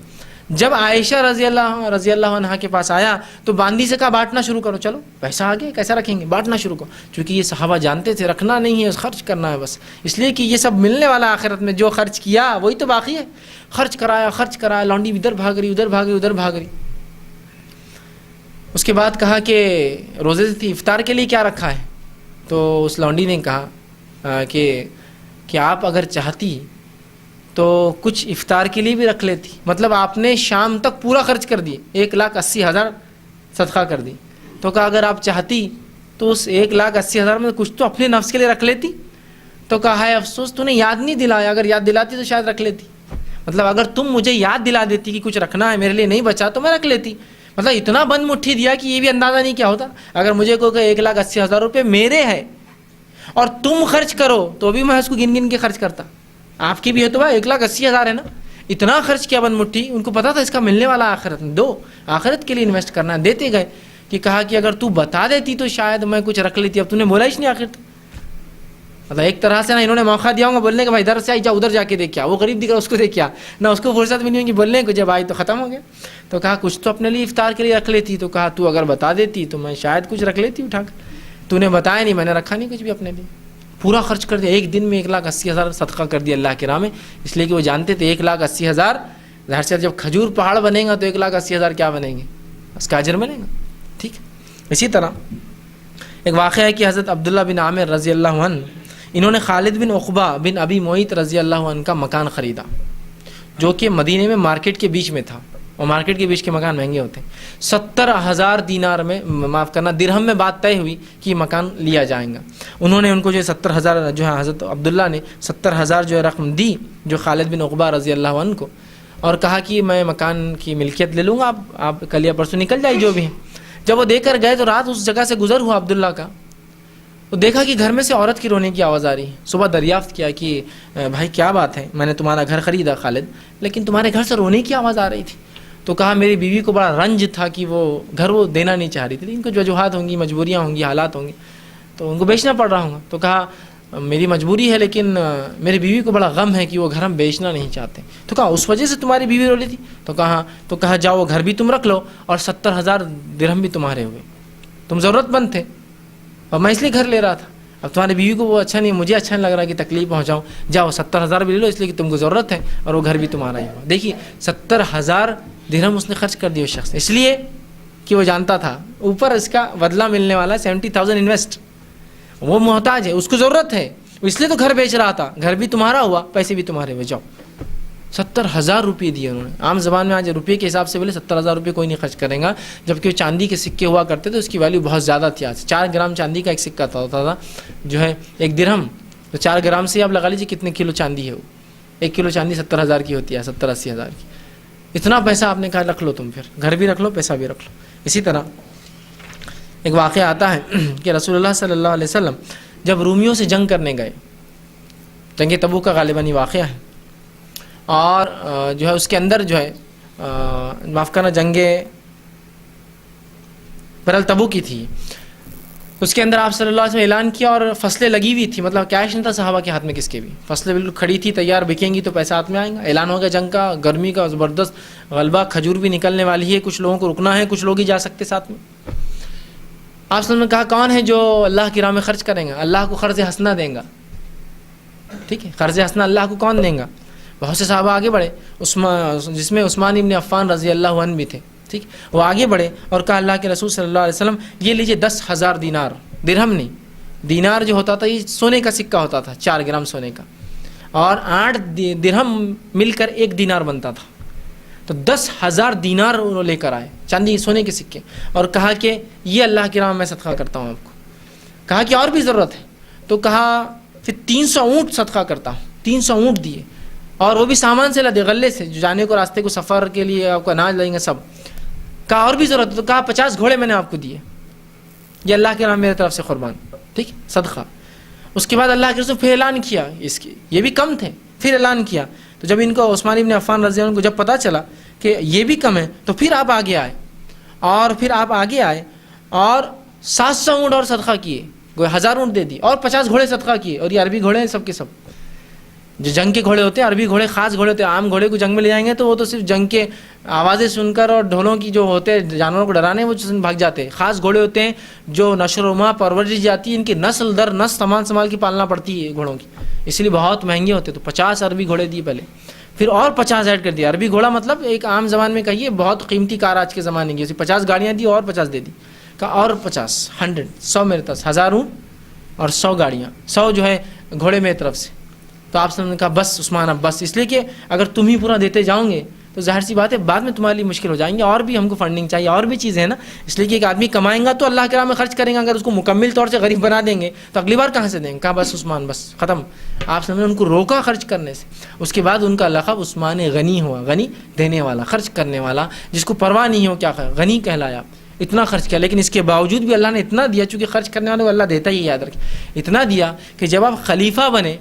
جب عائشہ رضی اللہ عنہ کے پاس آیا تو باندی سے کہا بانٹنا شروع کرو، چلو پیسہ آ گیا کیسا رکھیں گے، بانٹنا شروع کرو. چونکہ یہ صحابہ جانتے تھے رکھنا نہیں ہے، خرچ کرنا ہے بس، اس لیے کہ یہ سب ملنے والا آخرت میں. جو خرچ کیا وہی تو باقی ہے. خرچ کرایا، لانڈی ادھر بھاگ رہی ادھر بھاگ رہی. اس کے بعد کہا کہ روزے سے افطار کے لیے کیا رکھا ہے؟ تو اس لانڈی نے کہا کہ آپ اگر چاہتی تو کچھ افطار کے لیے بھی رکھ لیتی. مطلب آپ نے شام تک پورا خرچ کر دیے، 1,80,000 صدقہ کر دی. تو کہا اگر آپ چاہتی تو اس 1,80,000 میں کچھ تو اپنے نفس کے لیے رکھ لیتی. تو کہا ہے افسوس تو نے یاد نہیں دلایا، اگر یاد دلاتی تو شاید رکھ لیتی. مطلب اگر تم مجھے یاد دلا دیتی کہ کچھ رکھنا ہے، میرے لیے نہیں بچا تو میں رکھ لیتی. مطلب اتنا بند مٹھی دیا کہ یہ بھی اندازہ نہیں کیا ہوتا. اگر مجھے کوئی کہ 1,80,000 روپے میرے ہے اور تم خرچ کرو تو بھی میں اس کو گن کے خرچ کرتا. آپ کی بھی ہے تو بھائی 1,80,000 ہے نا، اتنا خرچ کیا بند مٹھی. ان کو پتا تھا اس کا ملنے والا آخرت میں، دو آخرت کے لیے انویسٹ کرنا ہے، دیتے گئے. کہ کہا کہ اگر تو بتا دیتی تو شاید میں کچھ رکھ لیتی، اب تو نے بولا ہی نہیں آخر. مطلب ایک طرح سے نا انہوں نے موقع دیا ہوگا بولنے کا بھائی ادھر سے آئی جا ادھر جا کے دیکھا، وہ غریب دکھ رہا اس کو دیکھا نہ، اس کو فرصت بھی نہیں ہوگی بولنے کو، جب آئی تو ختم ہو گیا. تو کہا کچھ تو اپنے لیے افطار کے لیے رکھ لیتی. تو کہا تو اگر بتا دیتی تو میں شاید کچھ رکھ لیتی اٹھا کر. تو نے بتایا نہیں، میں نے رکھا نہیں کچھ بھی اپنے لیے، پورا خرچ کر دیا. ایک دن میں 1,80,000 صدقہ کر دیا اللہ کی راہ میں. اس لیے کہ وہ جانتے تھے 1,80,000 ظاہر سے جب کھجور پہاڑ بنے گا تو 1,80,000 کیا بنیں گے، اس کا اجر ملے گا. ٹھیک. اسی طرح ایک واقعہ ہے کہ حضرت عبداللہ بن عامر رضی اللہ عنہ انہوں نے خالد بن عقبہ بن ابی معیط رضی اللہ عنہ کا مکان خریدا، جو کہ مدینے میں مارکیٹ کے بیچ میں تھا، اور مارکیٹ کے بیچ کے مکان مہنگے ہوتے ہیں. 70,000 دینار میں درہم میں بات طے ہوئی کہ یہ مکان لیا جائے گا. انہوں نے ان کو جو 70,000 جو ہے حضرت عبداللہ نے 70,000 جو ہے رقم دی جو خالد بن عقبہ رضی اللہ عنہ کو، اور کہا کہ میں مکان کی ملکیت لے لوں گا، آپ کل یا پرسوں نکل جائے جو بھی ہے. جب وہ دے کر گئے تو رات اس جگہ سے گزر ہوا عبداللہ کا، تو دیکھا کہ گھر میں سے عورت کی رونے کی آواز آ رہی ہے. صبح دریافت کیا کہ بھائی کیا بات ہے، میں نے تمہارا گھر خریدا خالد، لیکن تمہارے گھر سے رونے کی آواز آ رہی تھی. تو کہا میری بیوی کو بڑا رنج تھا کہ وہ گھر وہ دینا نہیں چاہ رہی تھی، ان کو جو وجوہات ہوں گی، مجبوریاں ہوں گی، حالات ہوں گے تو ان کو بیچنا پڑ رہا ہوں. تو کہا میری مجبوری ہے لیکن میری بیوی کو بڑا غم ہے کہ وہ گھر ہم بیچنا نہیں چاہتے. تو کہا اس وجہ سے تمہاری بیوی رو لی تھی؟ تو کہا جاؤ وہ گھر بھی تم رکھ لو اور 70,000 درہم بھی تمہارے ہوئے، تم ضرورت مند تھے اور میں اس لیے گھر لے رہا تھا. اب تمہاری بیوی کو وہ اچھا نہیں، مجھے اچھا نہیں لگ رہا کہ تکلیف پہنچاؤں، جاؤ 70,000 بھی لے لو اس لیے کہ تم کو ضرورت ہے اور وہ گھر بھی تمہارا ہی ہوا. دیکھیے 70,000 درہم اس نے خرچ کر دیا اس شخص، اس لیے کہ وہ جانتا تھا اوپر اس کا بدلہ ملنے والا ہے. 70,000 انویسٹ، وہ محتاج ہے، اس کو ضرورت ہے، اس لیے تو گھر بیچ رہا تھا، گھر بھی تمہارا ہوا، پیسے بھی تمہارے ہوئے. جاؤ 70,000 روپئے دیے انہوں نے. عام زبان میں آج روپئے کے حساب سے بولے 70,000 روپئے کوئی نہیں خرچ کرے گا، جبکہ وہ چاندی کے سکے ہوا کرتے تھے، اس کی ویلیو بہت زیادہ تھی. آج 4 گرام چاندی کا ایک سکہ ہوتا تھا جو ہے 1 درہم، تو 4 گرام سے آپ لگا لیجیے کتنے کلو چاندی ہے وہ. 1 کلو چاندی 70,000 کی ہوتی ہے، 70-80,000 کی. اتنا پیسہ آپ نے کہا رکھ لو تم، پھر گھر بھی رکھ لو پیسہ بھی رکھ لو. اسی طرح ایک واقعہ آتا ہے کہ رسول اللہ صلی اللہ علیہ وسلم جب رومیوں سے جنگ کرنے گئے، جنگ تبوک کا غالباً واقعہ ہے، اور جو ہے اس کے اندر جو ہے معاف کرنا جنگ برل تبوک کی تھی، اس کے اندر آپ صلی اللہ علیہ وسلم اعلان کیا اور فصلیں لگی ہوئی تھی، مطلب کیش نہیں تھا صحابہ کے ہاتھ میں کس کے بھی، فصلیں بالکل کھڑی تھی تیار، بکیں گی تو پیسہ ہاتھ میں آئیں گا. اعلان ہو گیا جنگ کا، گرمی کا زبردست غلبہ، کھجور بھی نکلنے والی ہے، کچھ لوگوں کو رکنا ہے، کچھ لوگ ہی جا سکتے ساتھ میں. آپ صلی اللہ علیہ وسلم نے کہا کون ہے جو اللہ کی راہ میں خرچ کریں گا، اللہ کو قرض حسنہ دیں گا. ٹھیک ہے، قرض حسنہ اللہ کو کون دیں گا؟ بہت سے صحابہ آگے بڑھے، جس میں عثمان ابن عفان رضی اللہ عنہ بھی تھے. ٹھیک، وہ آگے بڑھے اور کہا اللہ کے رسول صلی اللہ علیہ وسلم یہ لیجئے 10,000 دینار، درہم نہیں، دینار جو ہوتا تھا یہ سونے کا سکہ ہوتا تھا، 4 گرام سونے کا، اور 8 درہم مل کر 1 دینار بنتا تھا. تو 10,000 دینار وہ لے کر آئے، چاندی سونے کے سکے، اور کہا کہ یہ اللہ کی راہ میں صدقہ کرتا ہوں آپ کو. کہا کہ اور بھی ضرورت ہے، تو کہا پھر 300 اونٹ صدقہ کرتا ہوں. 300 اونٹ دیے، اور وہ بھی سامان سے لدے، غلے سے، جو جانے کو راستے کو سفر کے لیے آپ کو اناج لیں گے سب. کہا اور بھی ضرورت ہے، تو کہا 50 گھوڑے میں نے آپ کو دیے، یہ اللہ کے نام میرے طرف سے قربان. ٹھیک، صدقہ. اس کے بعد اللہ کے رسول پھر اعلان کیا اس کی، یہ بھی کم تھے، پھر اعلان کیا. تو جب ان کو عثمان بن عفان رضی اللہ عنہ کو جب پتہ چلا کہ یہ بھی کم ہے تو پھر آپ آگے آئے، اور پھر آپ آگے آئے اور 700 اونٹ اور صدقہ کیے، کوئی 1000 اونٹ دے دی، اور 50 گھوڑے صدقہ کیے. اور یہ عربی گھوڑے ہیں سب کے سب، جو جنگ کے گھوڑے ہوتے ہیں، عربی گھوڑے خاص گھوڑے ہوتے ہیں. عام گھوڑے کو جنگ میں لے جائیں گے تو وہ تو صرف جنگ کے آوازیں سن کر اور ڈھولوں کی جو ہوتے ہیں جانوروں کو ڈرانے وہ بھاگ جاتے ہیں. خاص گھوڑے ہوتے ہیں جو نشر و نما پرورش جاتی ہے، ان کی نسل در نسل سنبھال کی پالنا پڑتی ہے گھوڑوں کی، اس لیے بہت مہنگے ہوتے. تو 50 عربی گھوڑے دیے پہلے، پھر اور 50 ایڈ کر دیا. عربی گھوڑا مطلب ایک عام زبان میں کہیے بہت قیمتی کار آج کے زمانے کی، 50 گاڑیاں دی اور 50 دے دی، کہ اور 50 100 میرے پاس، 1000 اونٹ اور 100 گاڑیاں، 100 جو ہے گھوڑے میری طرف سے. تو آپ نے کہا بس عثمان اب بس، اس لیے کہ اگر تم ہی پورا دیتے جاؤ گے تو ظاہر سی بات ہے بعد میں تمہارے لیے مشکل ہو جائیں گے، اور بھی ہم کو فنڈنگ چاہیے، اور بھی چیزیں ہیں نا. اس لیے کہ ایک آدمی کمائیں گا تو اللہ کے راہ میں خرچ کریں گا، اگر اس کو مکمل طور سے غریب بنا دیں گے تو اگلی بار کہاں سے دیں گے. کہا بس عثمان بس ختم. آپ نے ان کو روکا خرچ کرنے سے. اس کے بعد ان کا لقب عثمان غنی ہوا، غنی دینے والا، خرچ کرنے والا، جس کو پرواہ نہیں ہو کیا غنی کہلایا. اتنا خرچ کیا، لیکن اس کے باوجود بھی اللہ نے اتنا دیا، چونکہ خرچ کرنے والے کو اللہ دیتا ہی، یاد رکھیں. اتنا دیا کہ جب آپ خلیفہ بنے،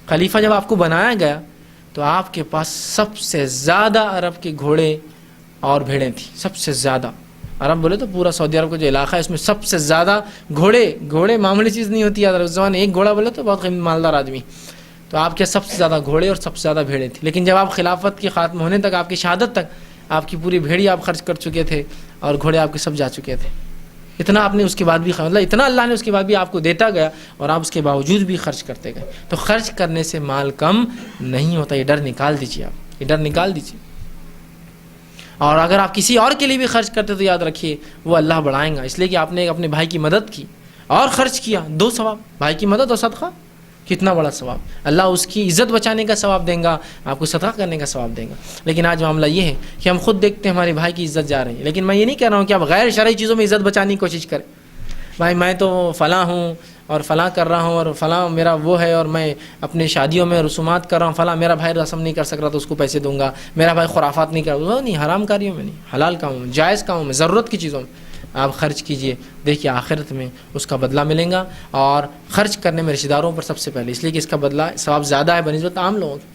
خلیفہ جب آپ کو بنایا گیا تو آپ کے پاس سب سے زیادہ عرب کے گھوڑے اور بھیڑیں تھیں. سب سے زیادہ عرب بولے تو پورا سعودی عرب کا جو علاقہ ہے اس میں سب سے زیادہ گھوڑے معمولی چیز نہیں ہوتی ہے. اس زمانے ایک گھوڑا بولے تو بہت مالدار آدمی. تو آپ کے سب سے زیادہ گھوڑے اور سب سے زیادہ بھیڑیں تھیں. لیکن جب آپ خلافت کے خاتمہ ہونے تک، آپ کی شہادت تک، آپ کی پوری بھیڑی آپ خرچ کر چکے تھے اور گھوڑے آپ کے سب جا چکے تھے. اتنا آپ نے اس کے بعد بھی مطلب اتنا اللہ نے اس کے بعد بھی آپ کو دیتا گیا اور آپ اس کے باوجود بھی خرچ کرتے گئے. تو خرچ کرنے سے مال کم نہیں ہوتا، یہ ڈر نکال دیجیے، آپ یہ ڈر نکال دیجیے. اور اگر آپ کسی اور کے لیے بھی خرچ کرتے تو یاد رکھیے وہ اللہ بڑھائیں گا. اس لیے کہ آپ نے اپنے بھائی کی مدد کی اور خرچ کیا، 2 ثواب، بھائی کی مدد اور صدقہ، کتنا بڑا ثواب. اللہ اس کی عزت بچانے کا ثواب دیں گا، آپ کو صدقہ کرنے کا ثواب دیں گا. لیکن آج معاملہ یہ ہے کہ ہم خود دیکھتے ہیں ہمارے بھائی کی عزت جا رہی ہے. لیکن میں یہ نہیں کہہ رہا ہوں کہ آپ غیر شرعی چیزوں میں عزت بچانے کی کوشش کریں. بھائی میں تو فلاں ہوں اور فلاں کر رہا ہوں اور فلاں میرا وہ ہے اور میں اپنے شادیوں میں رسومات کر رہا ہوں، فلاں میرا بھائی رسم نہیں کر سک رہا تو اس کو پیسے دوں گا، میرا بھائی خرافات نہیں کر رہا. نہیں، حرام کاریوں میں نہیں، حلال کاموں میں، جائز کاموں میں، ضرورت کی چیزوں میں آپ خرچ کیجئے. دیکھیے آخرت میں اس کا بدلہ ملے گا. اور خرچ کرنے میں رشتہ داروں پر سب سے پہلے، اس لیے کہ اس کا بدلہ ثواب زیادہ ہے بنسبت عام لوگوں کے.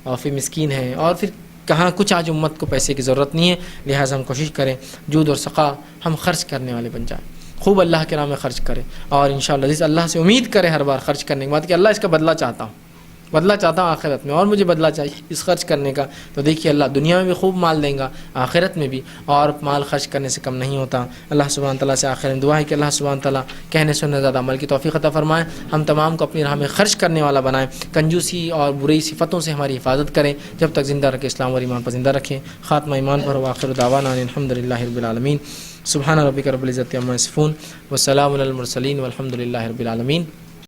اور پھر مسکین ہیں، اور پھر کہاں کچھ آج امت کو پیسے کی ضرورت نہیں ہے. لہٰذا ہم کوشش کریں جود اور سخا ہم خرچ کرنے والے بن جائیں، خوب اللہ کے راہ میں خرچ کریں. اور انشاءاللہ اللہ سے امید کریں ہر بار خرچ کرنے کے بعد کہ اللہ اس کا بدلہ چاہتا ہوں آخرت میں، اور مجھے بدلہ چاہیے اس خرچ کرنے کا. تو دیکھیے اللہ دنیا میں بھی خوب مال دیں گا، آخرت میں بھی، اور مال خرچ کرنے سے کم نہیں ہوتا. اللہ سبحانہ تعالیٰ سے آخر میں دعا ہے کہ اللہ سبحانہ تعالیٰ کہنے سننے زیادہ عمل کی توفیق عطا فرمائے. ہم تمام کو اپنی راہ میں خرچ کرنے والا بنائیں، کنجوسی اور بری صفتوں سے ہماری حفاظت کریں. جب تک زندہ رکھے اسلام اور ایمان پر زندہ رکھیں. خاتمہ ایمان پر. وآخر دعوانا الحمدللہ رب العالمین. سبحان ربک رب العزت عما یصفون وسلام علی المرسلین والحمد للہ رب العالمین.